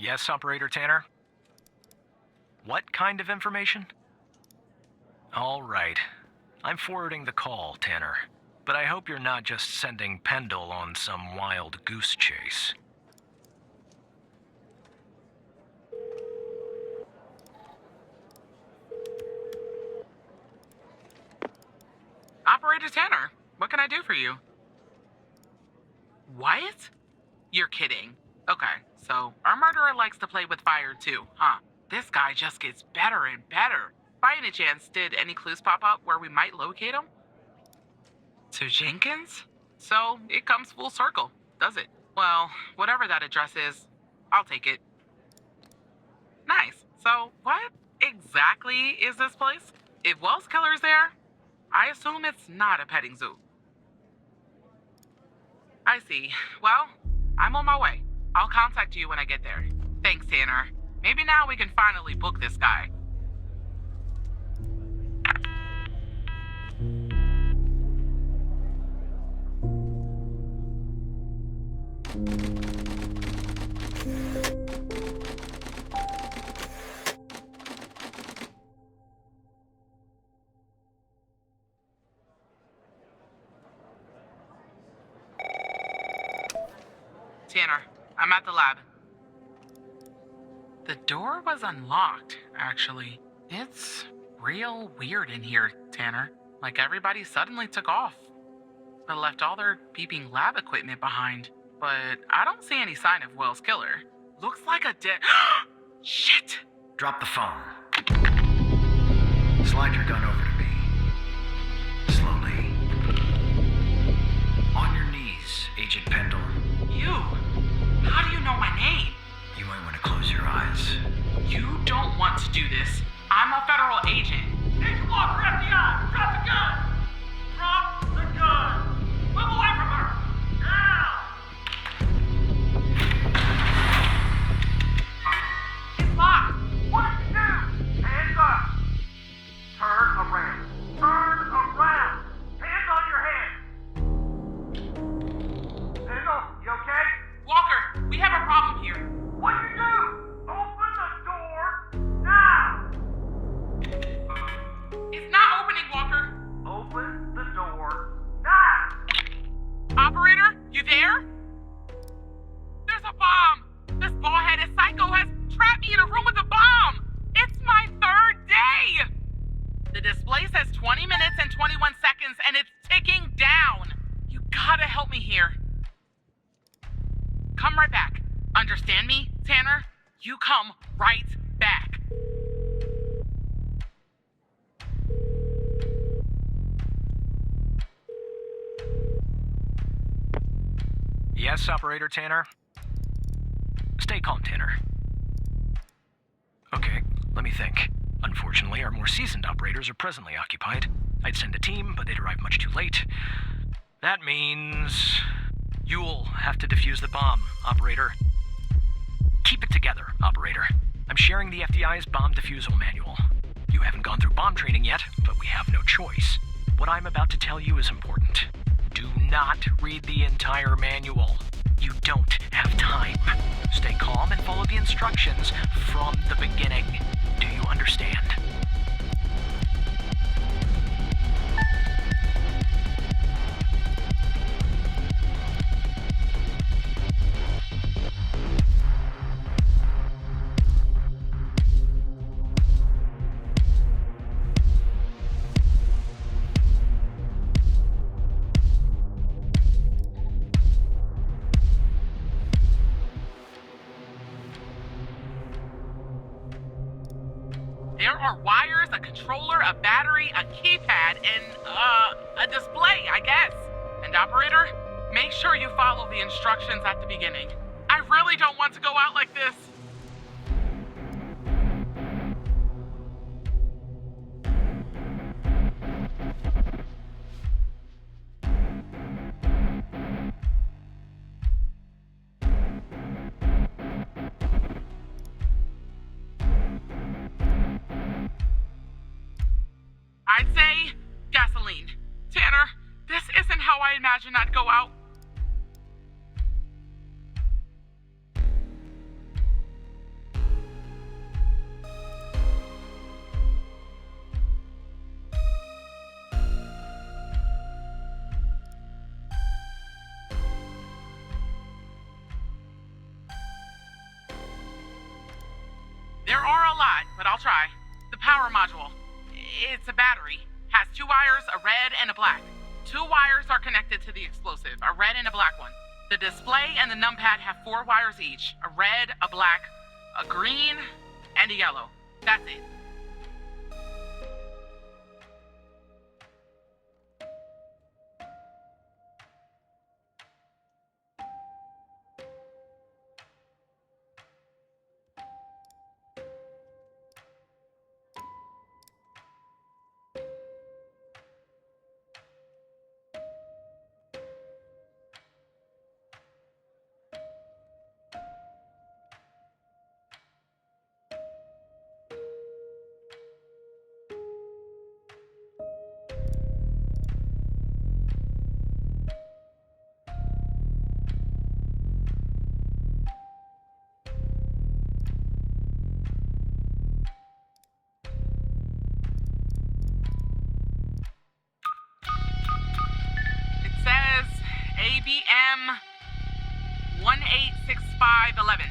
Yes, Operator Tanner? What kind of information? All right. I'm forwarding the call, Tanner. But I hope you're not just sending Pendle on some wild goose chase. Operator Tanner, what can I do for you? What? You're kidding. Okay, so our murderer likes to play with fire too, huh? This guy just gets better and better. By any chance, did any clues pop up where we might locate him? To Jenkins? So it comes full circle, does it? Well, whatever that address is, I'll take it. Nice. So what exactly is this place? If Wells Killer's there, I assume it's not a petting zoo. I see. Well, I'm on my way. I'll contact you when I get there. Thanks, Tanner. Maybe now we can finally book this guy. Tanner, I'm at the lab. The door was unlocked, actually. It's real weird in here, Tanner. Like everybody suddenly took off, but left all their beeping lab equipment behind. But I don't see any sign of Wells Killer. Looks like a dead... Shit! Drop the phone. Slide your gun over to me. Slowly. On your knees, Agent Pendle. You? How do you know my name? You might want to close your eyes. You don't want to do this. I'm a federal agent. Agent Walker, FBI! Drop the gun! Drop the gun! Move away from her! Now! It's locked! What did you do? Hands up! Turn around. Turn around! Hands on your head! Pendle, you okay? Walker, we have a problem here. What'd you do? Open the door now! It's not opening, Walker. Open the door now! Operator, you there? There's a bomb! This bald-headed psycho has trapped me in a room with a bomb! It's my third day! The display says 20 minutes and 21 seconds, and it's ticking down! You gotta help me here. Come right back. Understand me, Tanner? You come right back. Yes, Operator Tanner? Stay calm, Tanner. Okay, let me think. Unfortunately, our more seasoned operators are presently occupied. I'd send a team, but they'd arrive much too late. That means... you'll have to defuse the bomb, Operator. Keep it together, Operator. I'm sharing the FDI's bomb defusal manual. You haven't gone through bomb training yet, but we have no choice. What I'm about to tell you is important. Do not read the entire manual. You don't have time. Stay calm and follow the instructions from the beginning. Do you understand? There are wires, a controller, a battery, a keypad, and, a display, I guess. And operator, make sure you follow the instructions at the beginning. I really don't want to go out like this. I'd say gasoline. Tanner, this isn't how I imagined I'd go out. power module. It's a battery. Has 2 wires, a red and a black. 2 wires are connected to the explosive, a red and a black one. The display and the numpad have 4 wires each, a red, a black, a green, and a yellow. That's it. It says ABM 186511.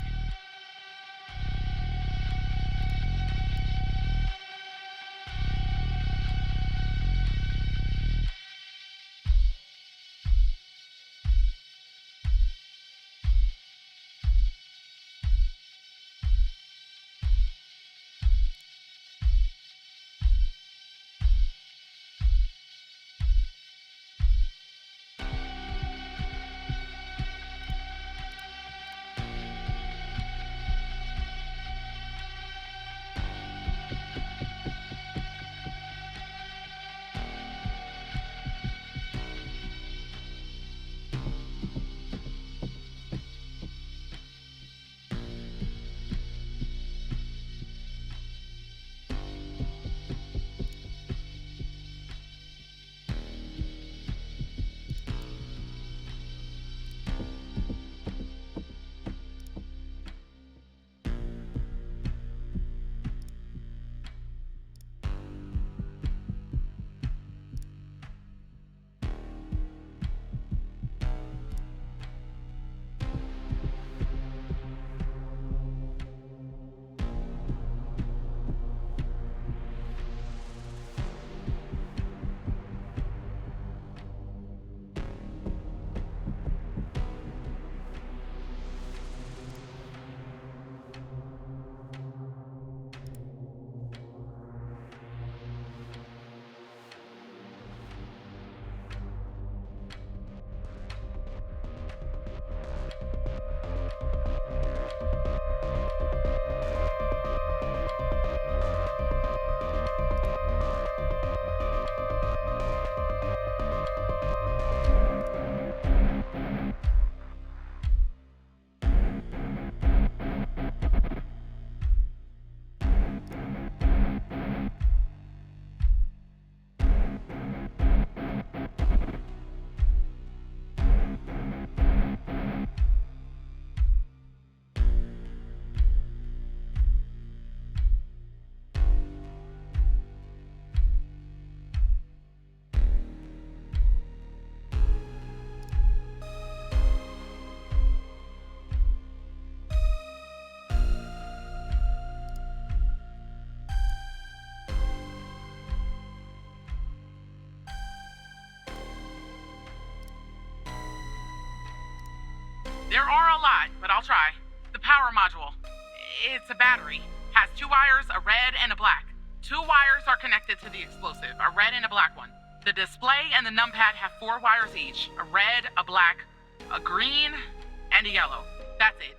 There are a lot, but I'll try. The power module. It's a battery. Has 2 wires, a red and a black. 2 wires are connected to the explosive, a red and a black one. The display and the numpad have 4 wires each, a red, a black, a green, and a yellow. That's it.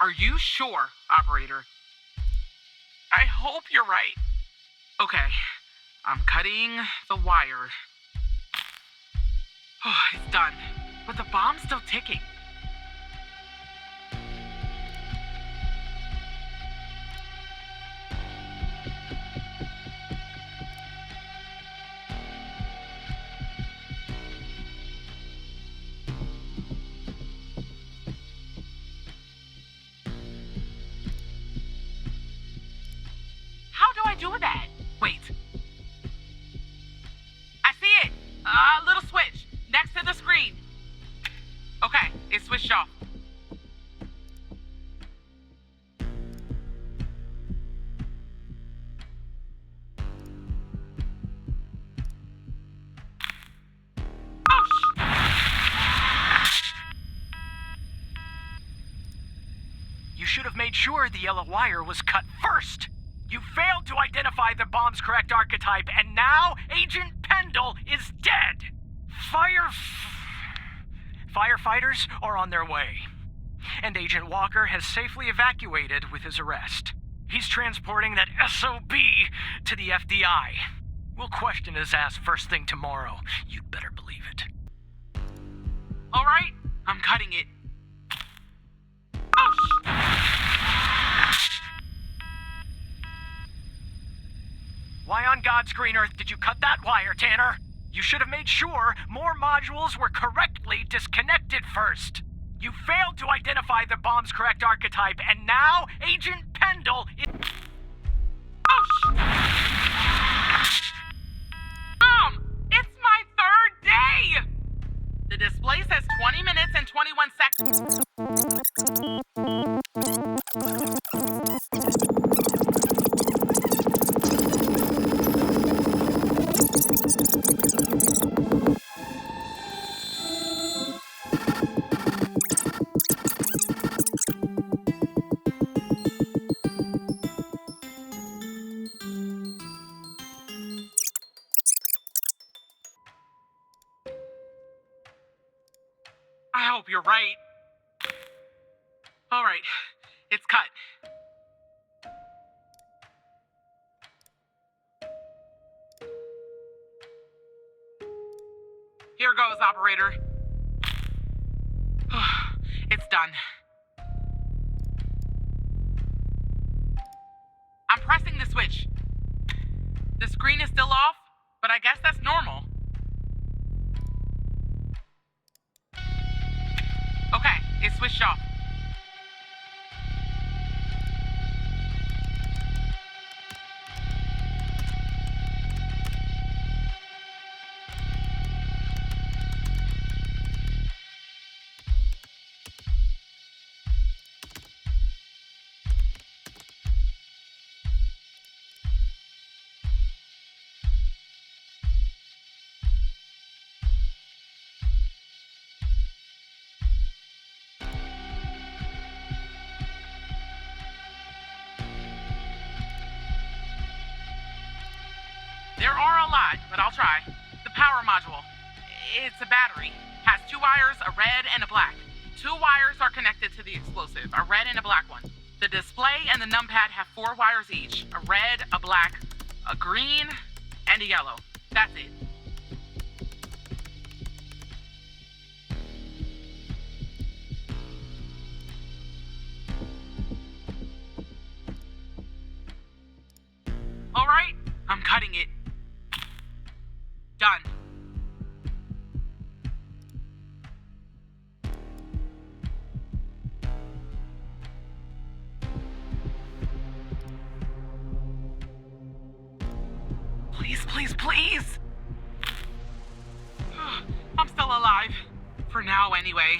Are you sure, operator? I hope you're right. Okay, I'm cutting the wire. Oh, it's done. But the bomb's still ticking. How do I do that? Wait. I see it! A little switch next to the screen. Okay, it's switched off. Oh, You should have made sure the yellow wire was cut first. You failed to identify the bomb's correct archetype, and now Agent Pendle is dead. Firefighters are on their way, and Agent Walker has safely evacuated with his arrest. He's transporting that SOB to the FDI. We'll question his ass first thing tomorrow. You'd better believe it. all right, I'm cutting it. Oh, Why on God's green earth did you cut that wire, Tanner? You should have made sure more modules were correctly disconnected first. You failed to identify the bomb's correct archetype, and now Agent Pendle is... oh, it's my third day! The display says 20 minutes and 21 seconds. I hope you're right. All right, it's cut. Here goes, operator. It's done. I'm pressing the switch. The screen is still off, but I guess that's normal. Okay, it's switched off. There are a lot, but I'll try. The power module. It's a battery. Has 2 wires, a red and a black. 2 wires are connected to the explosive, a red and a black one. The display and the numpad have 4 wires each. A red, a black, a green, and a yellow. That's it. All right, I'm cutting it. Done. Please, please, please! I'm still alive. For now, anyway.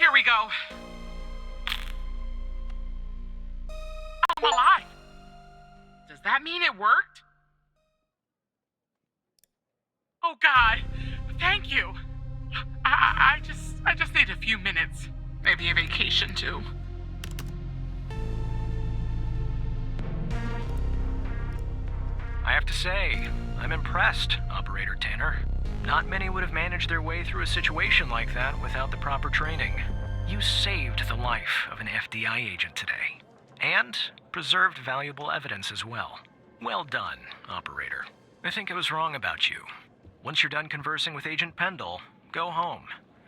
Here we go. I'm alive. Does that mean it worked? Oh God, thank you. I just need a few minutes. Maybe a vacation too. I have to say, I'm impressed, Operator Tanner. Not many would have managed their way through a situation like that without the proper training. You saved the life of an FDI agent today, and preserved valuable evidence as well. Well done, Operator. I think I was wrong about you. Once you're done conversing with Agent Pendle, go home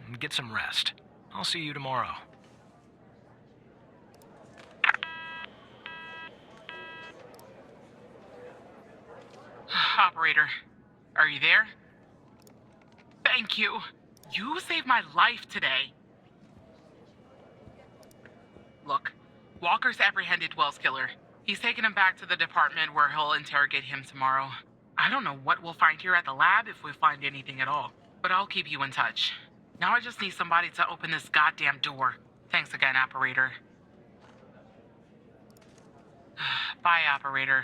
and get some rest. I'll see you tomorrow. Operator, are you there? Thank you. You saved my life today. Look, Walker's apprehended Wells' killer. He's taken him back to the department where he'll interrogate him tomorrow. I don't know what we'll find here at the lab if we find anything at all, but I'll keep you in touch. Now I just need somebody to open this goddamn door. Thanks again, Operator. Bye, Operator.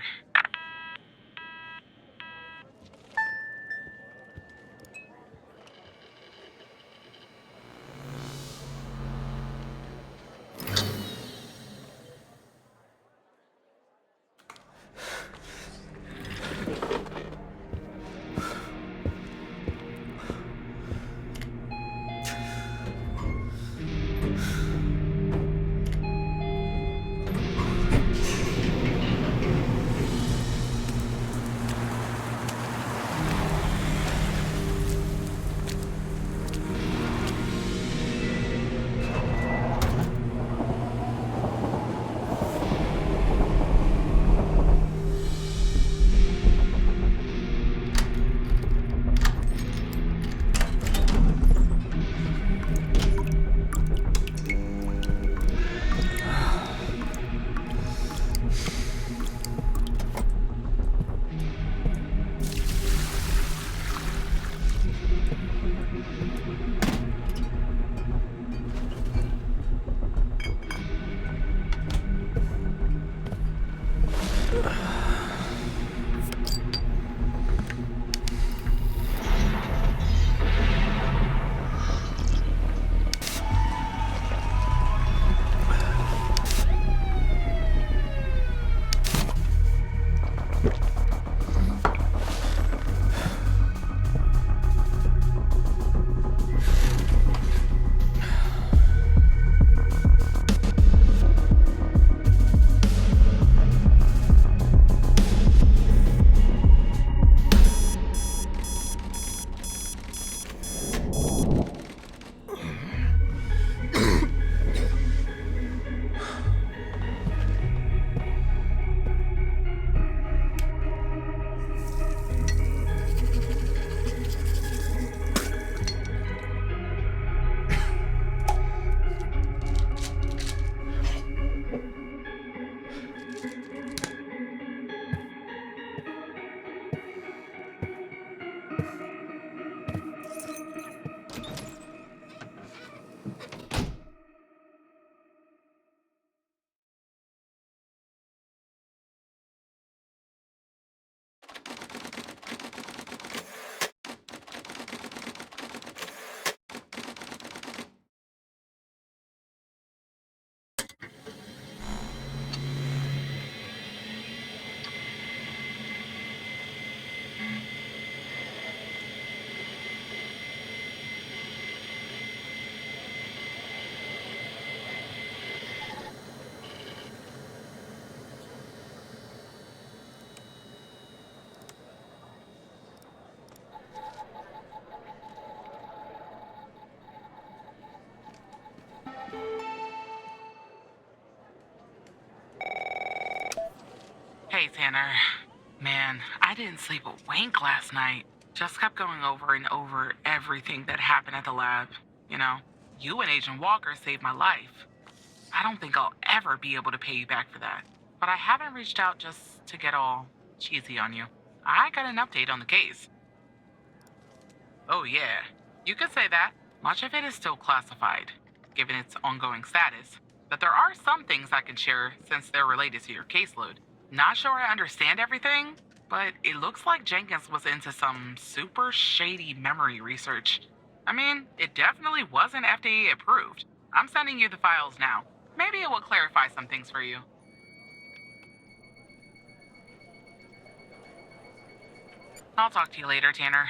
Hey, Tanner. Man, I didn't sleep a wink last night. Just kept going over and over everything that happened at the lab. You know, you and Agent Walker saved my life. I don't think I'll ever be able to pay you back for that. But I haven't reached out just to get all cheesy on you. I got an update on the case. Oh yeah, you could say that. Much of it is still classified. given its ongoing status. But there are some things I can share since they're related to your caseload. Not sure I understand everything, but it looks like Jenkins was into some super shady memory research. I mean, it definitely wasn't FDA approved. I'm sending you the files now. Maybe it will clarify some things for you. I'll talk to you later, Tanner.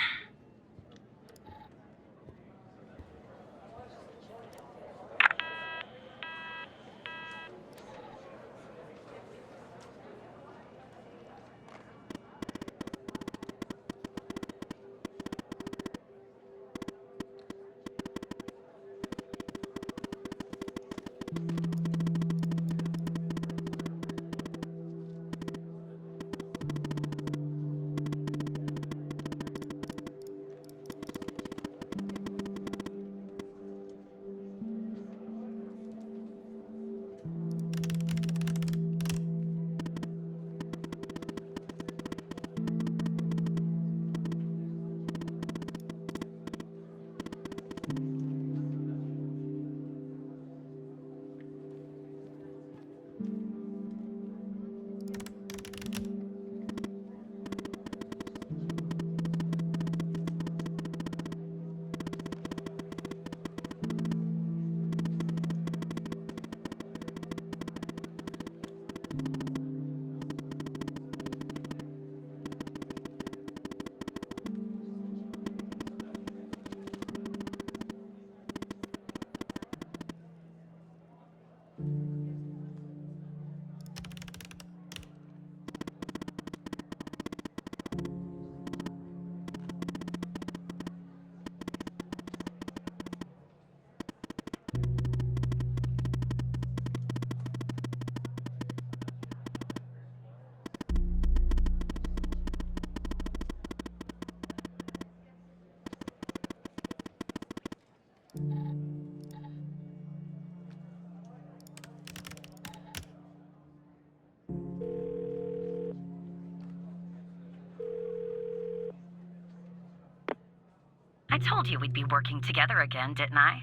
I told you we'd be working together again, didn't I?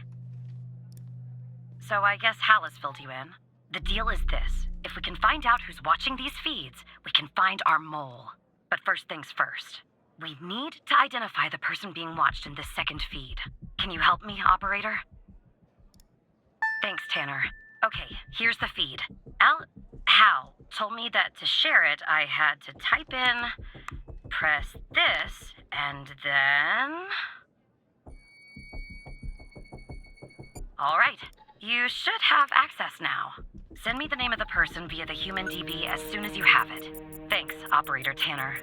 So I guess Hal has filled you in. The deal is this. If we can find out who's watching these feeds, we can find our mole. But first things first. We need to identify the person being watched in this second feed. Can you help me, operator? Thanks, Tanner. Okay, here's the feed. Hal told me that to share it, I had to type in, press this, and then... All right, you should have access now. Send me the name of the person via the human DB as soon as you have it. Thanks, Operator Tanner.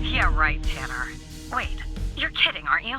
Yeah, right, Tanner. Wait, you're kidding, aren't you?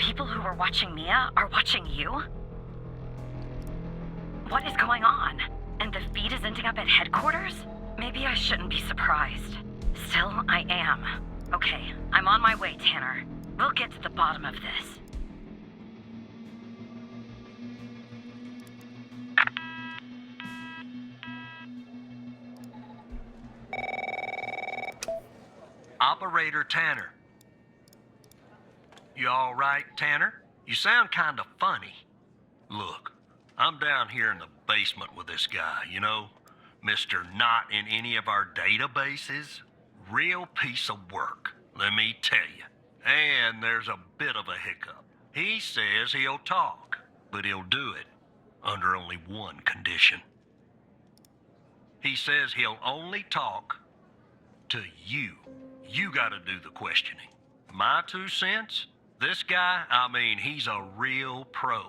people who were watching Mia are watching you? What is going on? And the feed is ending up at headquarters? Maybe I shouldn't be surprised. Still, I am. Okay, I'm on my way, Tanner. We'll get to the bottom of this. Operator Tanner. You all right, Tanner? You sound kind of funny. Look, I'm down here in the basement with this guy, you know? Mr. Not in any of our databases. Real piece of work, let me tell you. And there's a bit of a hiccup. He says he'll talk, but he'll do it under only one condition. He says he'll only talk to you. You gotta do the questioning. My 2 cents? This guy, I mean, he's a real pro.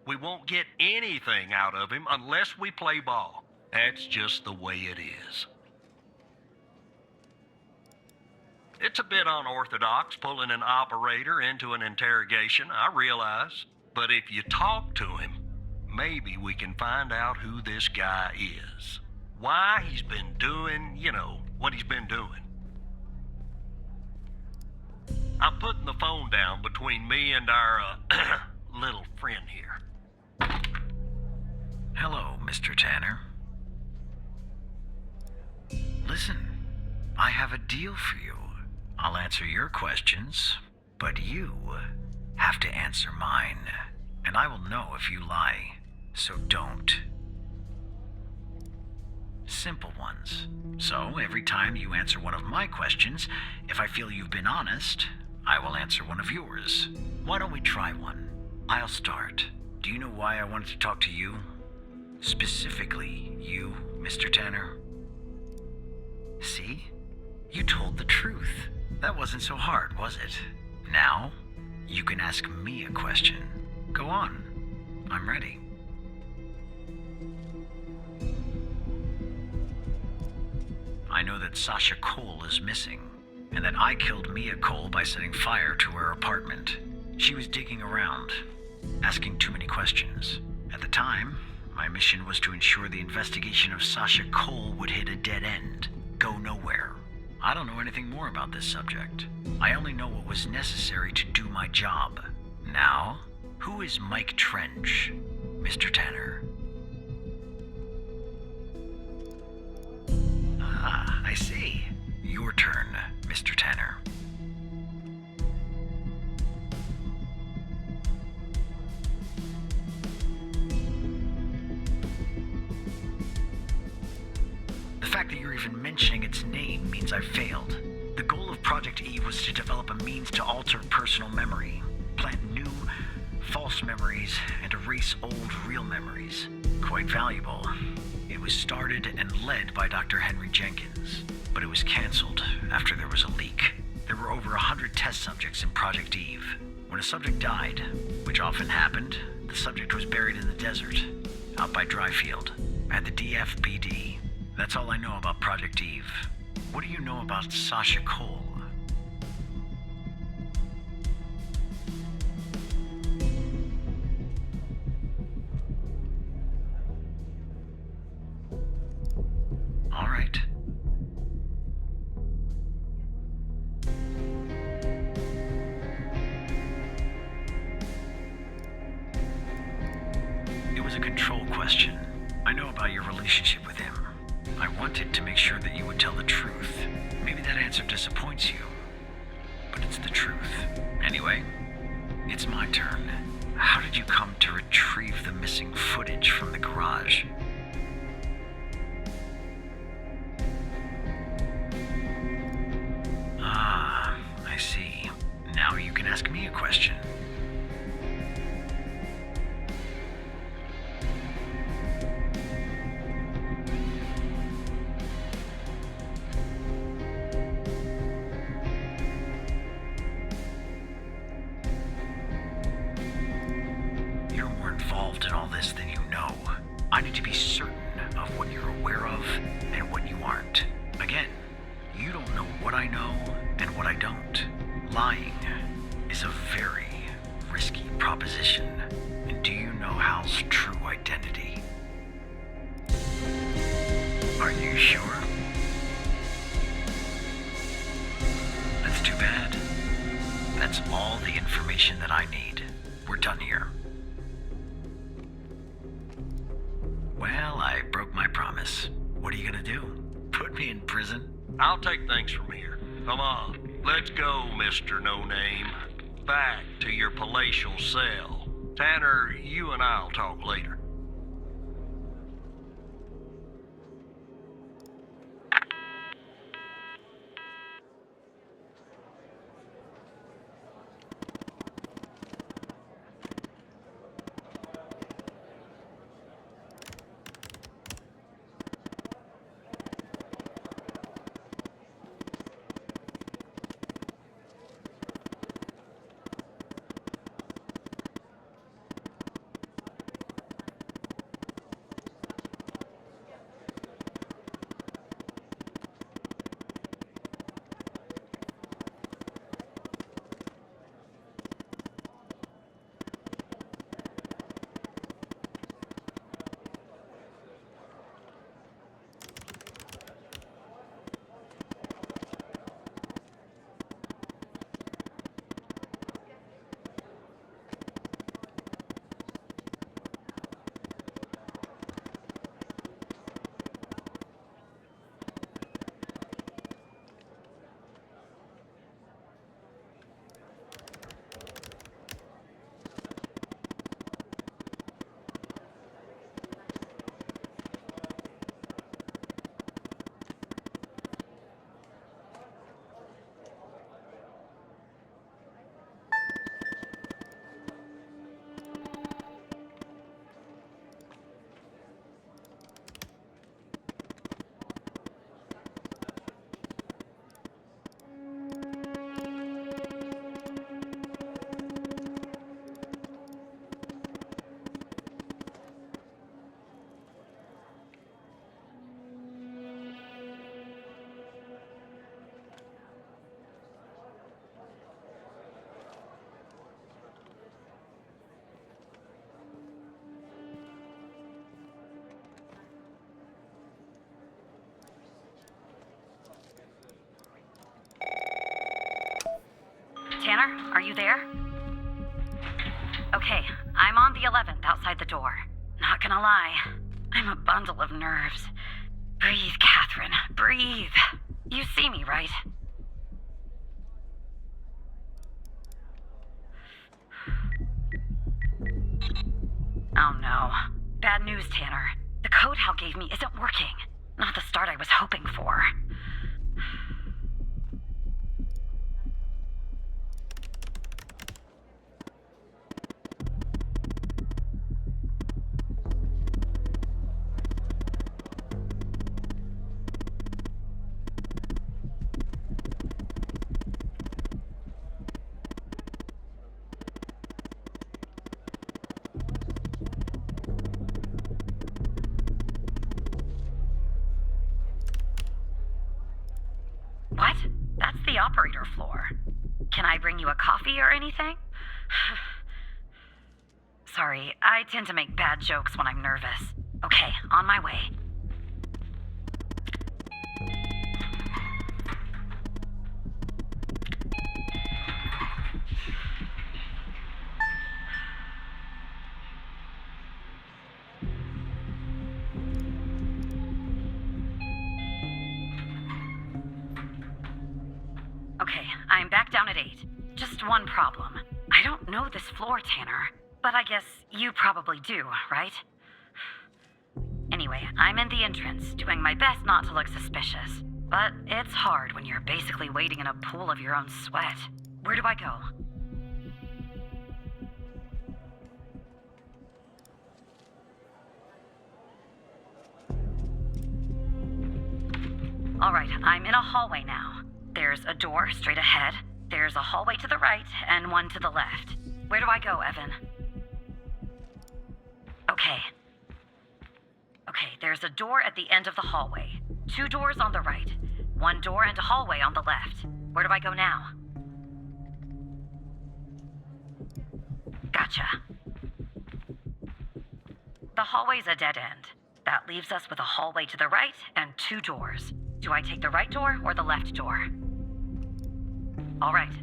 We won't get anything out of him unless we play ball. That's just the way it is. It's a bit unorthodox pulling an operator into an interrogation, I realize. But if you talk to him, maybe we can find out who this guy is. Why he's been doing, what he's been doing. I'm putting the phone down between me and our, little friend here. Hello, Mr. Tanner. Listen, I have a deal for you. I'll answer your questions, but you have to answer mine. And I will know if you lie, so don't. Simple ones. So every time you answer one of my questions, if I feel you've been honest, I will answer one of yours. Why don't we try one? I'll start. Do you know why I wanted to talk to you? Specifically, you, Mr. Tanner? See? You told the truth. That wasn't so hard, was it? Now, you can ask me a question. Go on. I'm ready. I know that Sasha Cole is missing, and that I killed Mia Cole by setting fire to her apartment. She was digging around, asking too many questions. At the time, my mission was to ensure the investigation of Sasha Cole would hit a dead end, go nowhere. I don't know anything more about this subject. I only know what was necessary to do my job. Now, who is Mike Trench, Mr. Tanner? Ah, I see. Your turn, Mr. Tanner. The fact that you're even mentioning its name means I've failed. The goal of Project Eve was to develop a means to alter personal memory, plant new, false memories, and erase old, real memories. Quite valuable. It was started and led by Dr. Henry Jenkins, but it was canceled after there was a leak. There were over 100 test subjects in Project Eve. When a subject died, which often happened, the subject was buried in the desert, out by Dryfield, at the DFPD. That's all I know about Project Eve. What do you know about Sasha Cole? All right. It was a control question. I know about your relationship with him. I wanted to make sure that you would tell the truth. Maybe that answer disappoints you, but it's the truth. Anyway, it's my turn. How did you come to retrieve the missing footage from the garage? Ah, I see. Now you can ask me a question. You're more involved in all this than you know. I need to be Are you sure? That's too bad. That's all the information that I need. We're done here. Well, I broke my promise. What are you gonna do? Put me in prison? I'll take things from here. Come on, let's go, Mr. No Name. Back to your palatial cell. Tanner, you and I'll talk later. Tanner, are you there? Okay, I'm on the 11th outside the door. Not gonna lie, I'm a bundle of nerves. Breathe, Catherine, breathe. You see me, right? Oh no. Bad news, Tanner. The code Hal gave me isn't working. Not the start I was hoping for. What? That's the operator floor. Can I bring you a coffee or anything? Sorry, I tend to make bad jokes when I'm nervous. Okay, on my way. Okay, I'm back down at 8. Just one problem. I don't know this floor, Tanner. But I guess you probably do, right? Anyway, I'm in the entrance, doing my best not to look suspicious. But it's hard when you're basically waiting in a pool of your own sweat. Where do I go? Alright, I'm in a hallway now. There's a door straight ahead, there's a hallway to the right, and one to the left. Where do I go, Evan? Okay, there's a door at the end of the hallway. 2 doors on the right. 1 door and a hallway on the left. Where do I go now? Gotcha. The hallway's a dead end. That leaves us with a hallway to the right and 2 doors. Do I take the right door or the left door? All right.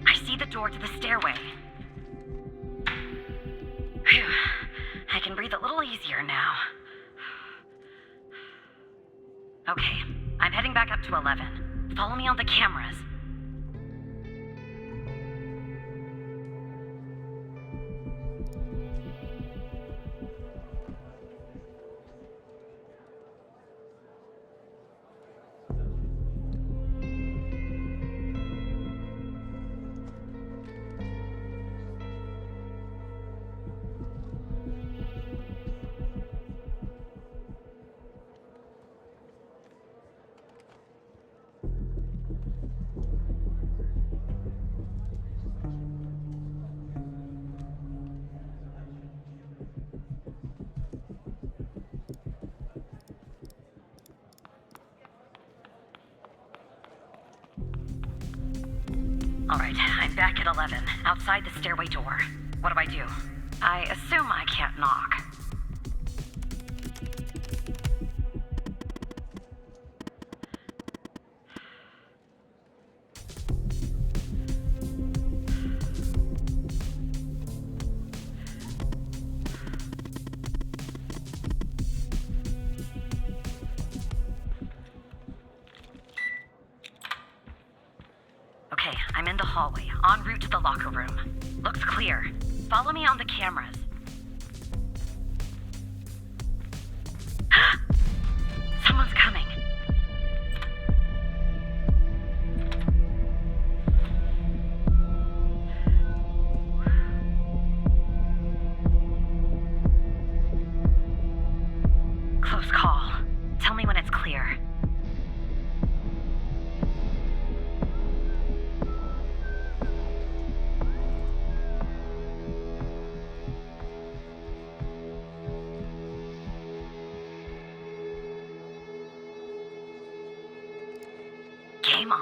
I see the door to the stairway. Phew. I can breathe a little easier now. Okay, I'm heading back up to 11. Follow me on the cameras. All right, I'm back at 11, outside the stairway door. What do I do? I assume I can't knock. Okay, I'm in the hallway, en route to the locker room. Looks clear. Follow me on the cameras. Someone's coming. Close call. Tell me when it's clear. Game on.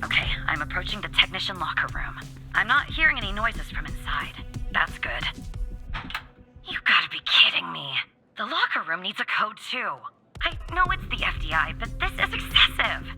Okay, I'm approaching the technician locker room. I'm not hearing any noises from inside. That's good. You gotta be kidding me. The locker room needs a code too. I know it's the FDI, but this is excessive.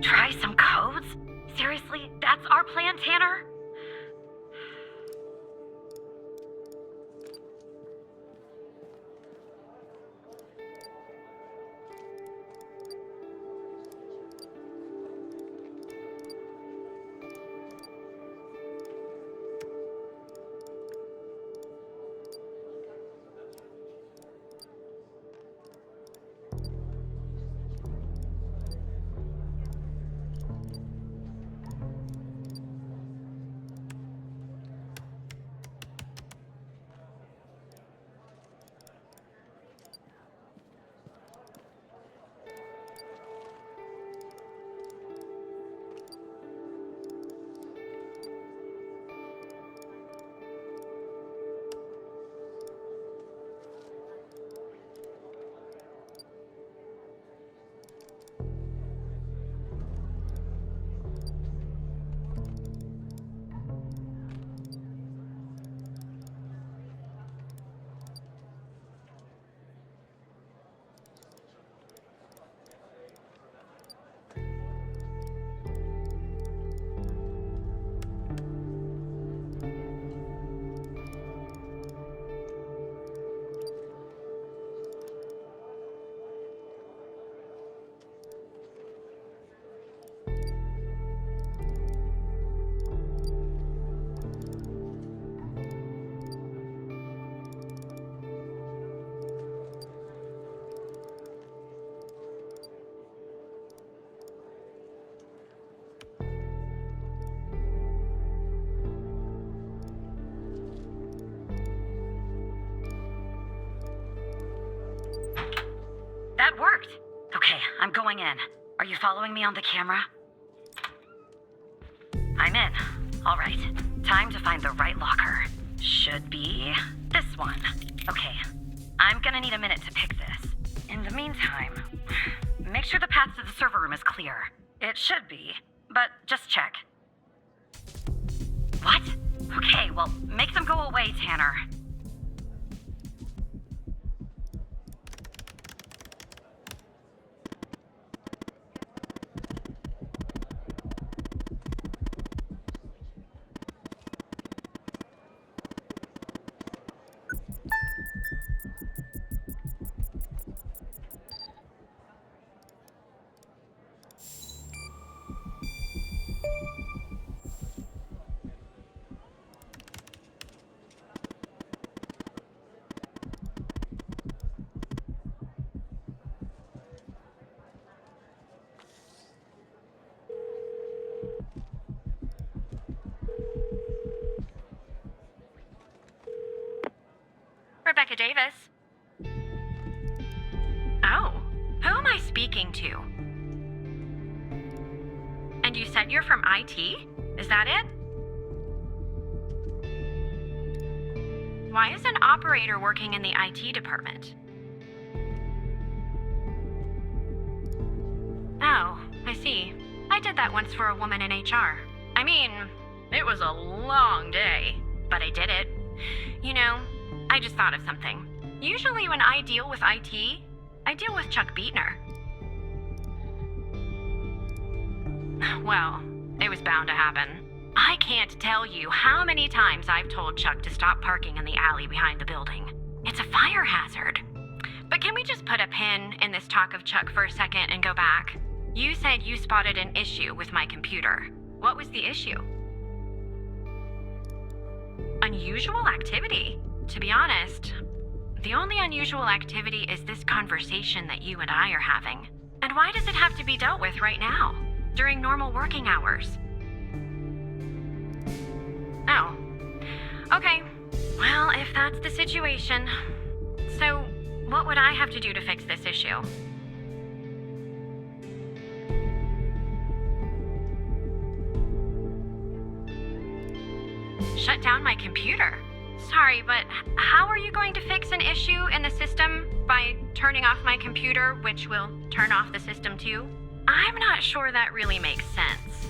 Try some codes? Seriously, that's our plan, Tanner? worked. Okay, I'm going in. Are you following me on the camera? I'm in. All right. Time to find the right locker. Should be this one. Okay. I'm gonna need a minute to pick this. In the meantime, make sure the path to the server room is clear. It should be, but just check. What? Okay, well, make them go away, Tanner. Rebecca Davis. Oh, who am I speaking to? And you said you're from IT? Is that it? Why is an operator working in the IT department? Oh, I see. I did that once for a woman in HR. I mean, it was a long day, but I did it. You know, I just thought of something. Usually when I deal with IT, I deal with Chuck Beatner. Well, it was bound to happen. I can't tell you how many times I've told Chuck to stop parking in the alley behind the building. It's a fire hazard. But can we just put a pin in this talk of Chuck for a second and go back? You said you spotted an issue with my computer. What was the issue? Unusual activity? To be honest, the only unusual activity is this conversation that you and I are having. And why does it have to be dealt with right now, during normal working hours? Oh. Okay. Well, if that's the situation. So, what would I have to do to fix this issue? Shut down my computer? Sorry, but how are you going to fix an issue in the system by turning off my computer, which will turn off the system too? I'm not sure that really makes sense.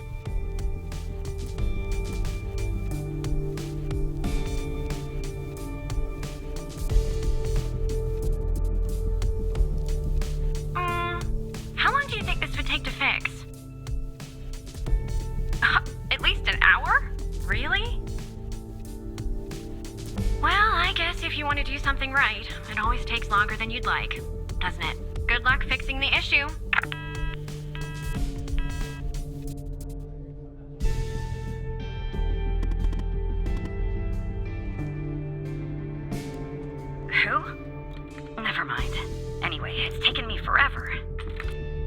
How long do you think this would take to fix? At least an hour? Really? Well, I guess if you want to do something right, it always takes longer than you'd like, doesn't it? Good luck fixing the issue. Who? Never mind. Anyway, it's taken me forever.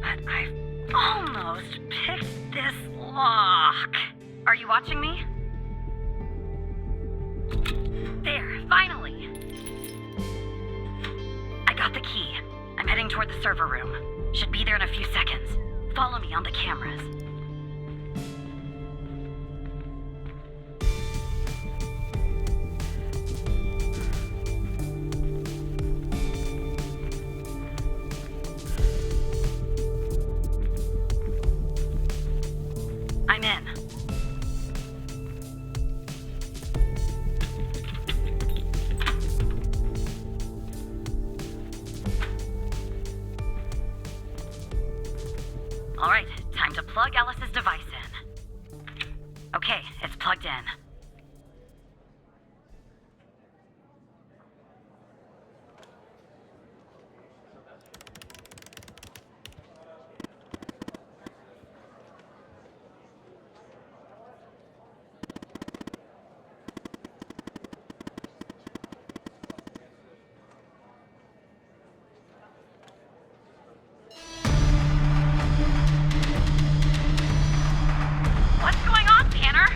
But I've almost picked this lock. Are you watching me? There, finally! I got the key. I'm heading toward the server room. Should be there in a few seconds. Follow me on the cameras. I'm in. All right, time to plug Alice's device in. Okay, it's plugged in. What's going on, Tanner?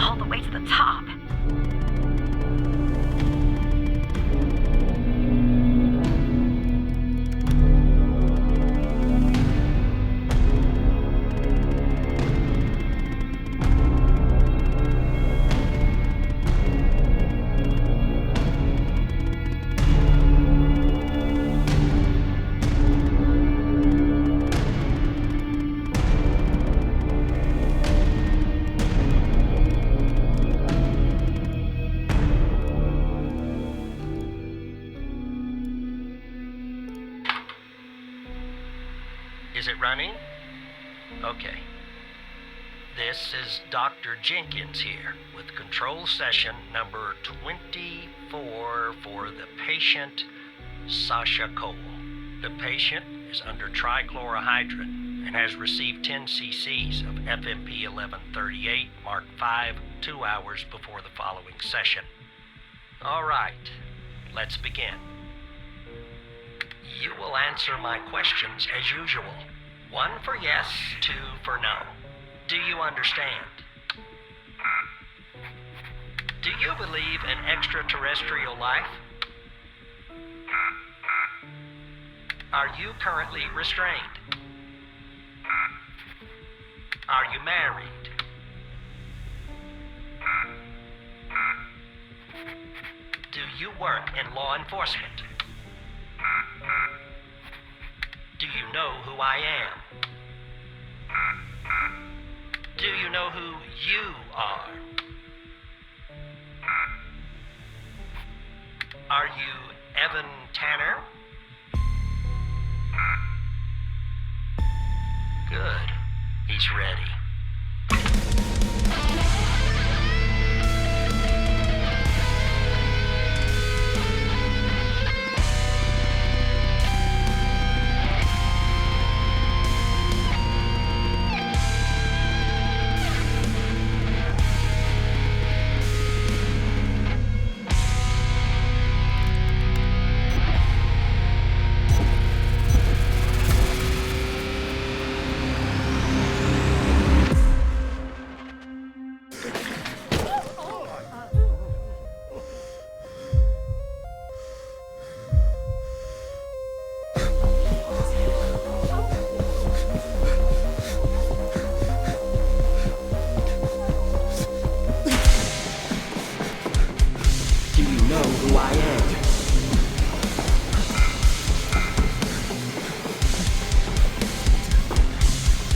all the way to the top. Is it running? Okay. This is Dr. Jenkins here with control session number 24 for the patient Sasha Cole. The patient is under trichlorohydrin and has received 10 cc's of FMP 1138 Mark V 2 hours before the following session. All right, let's begin. You will answer my questions as usual. 1 for yes, 2 for no. Do you understand? Do you believe in extraterrestrial life? Are you currently restrained? Are you married? Do you work in law enforcement? Do you know who I am? Do you know who you are? Are you Evan Tanner? Good. He's ready.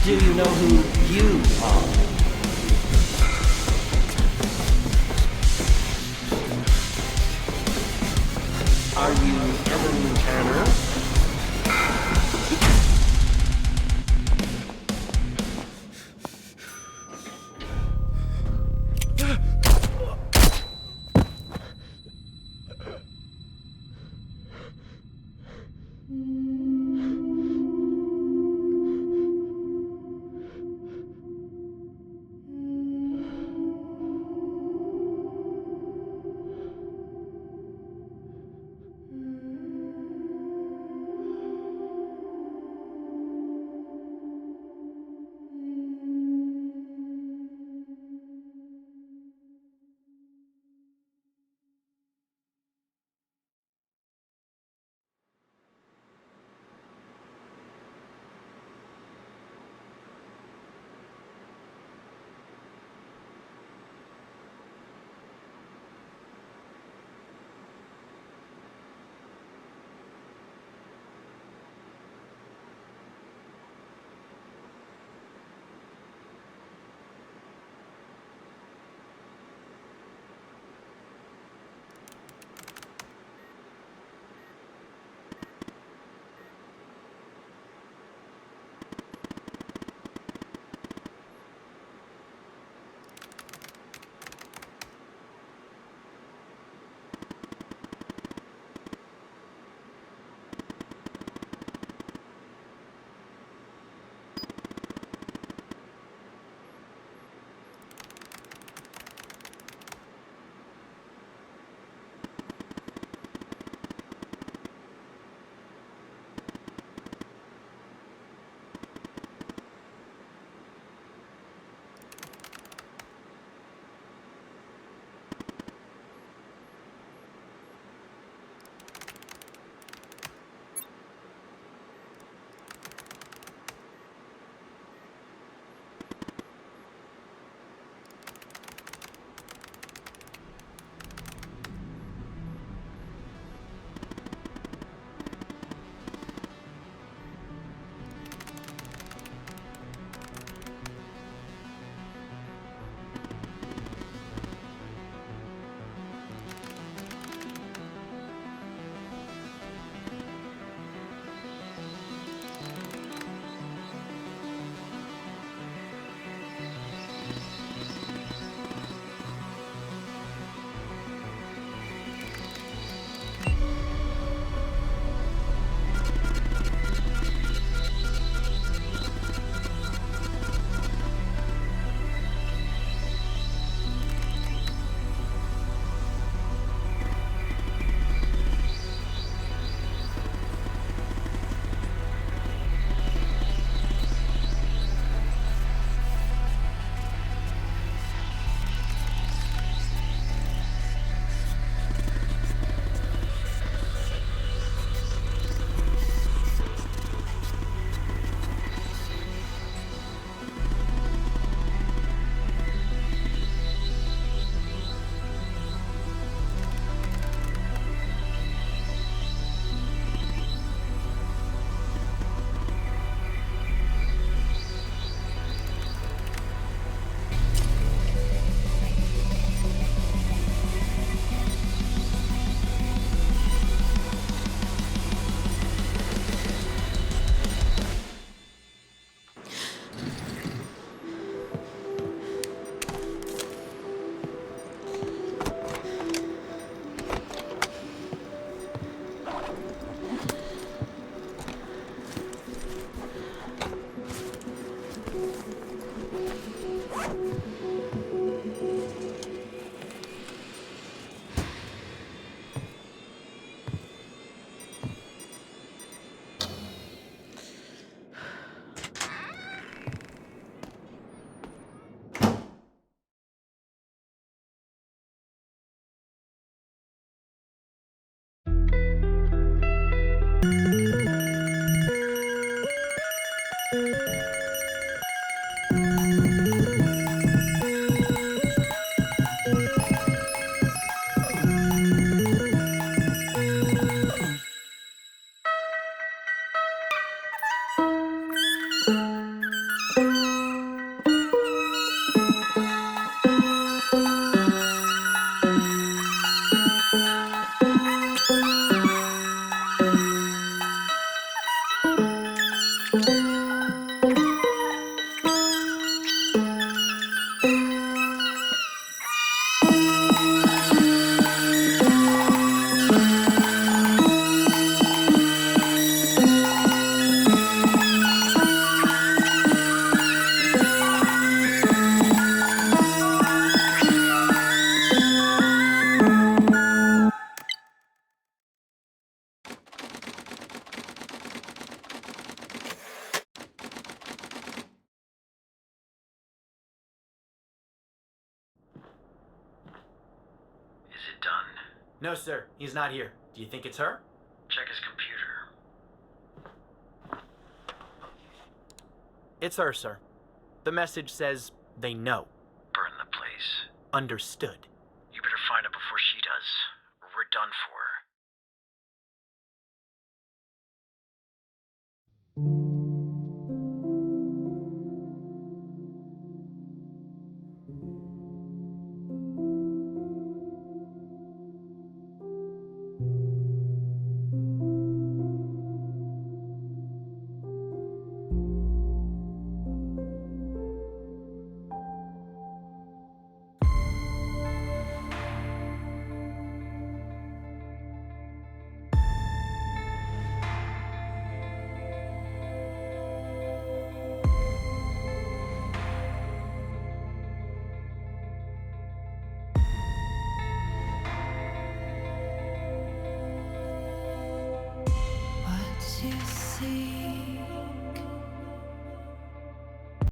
Do you know who you are? Are you Evan Tanner? Is it done? No, sir. He's not here. Do you think it's her? Check his computer. It's her, sir. The message says they know. Burn the place. Understood. You better find it before she does, or we're done for.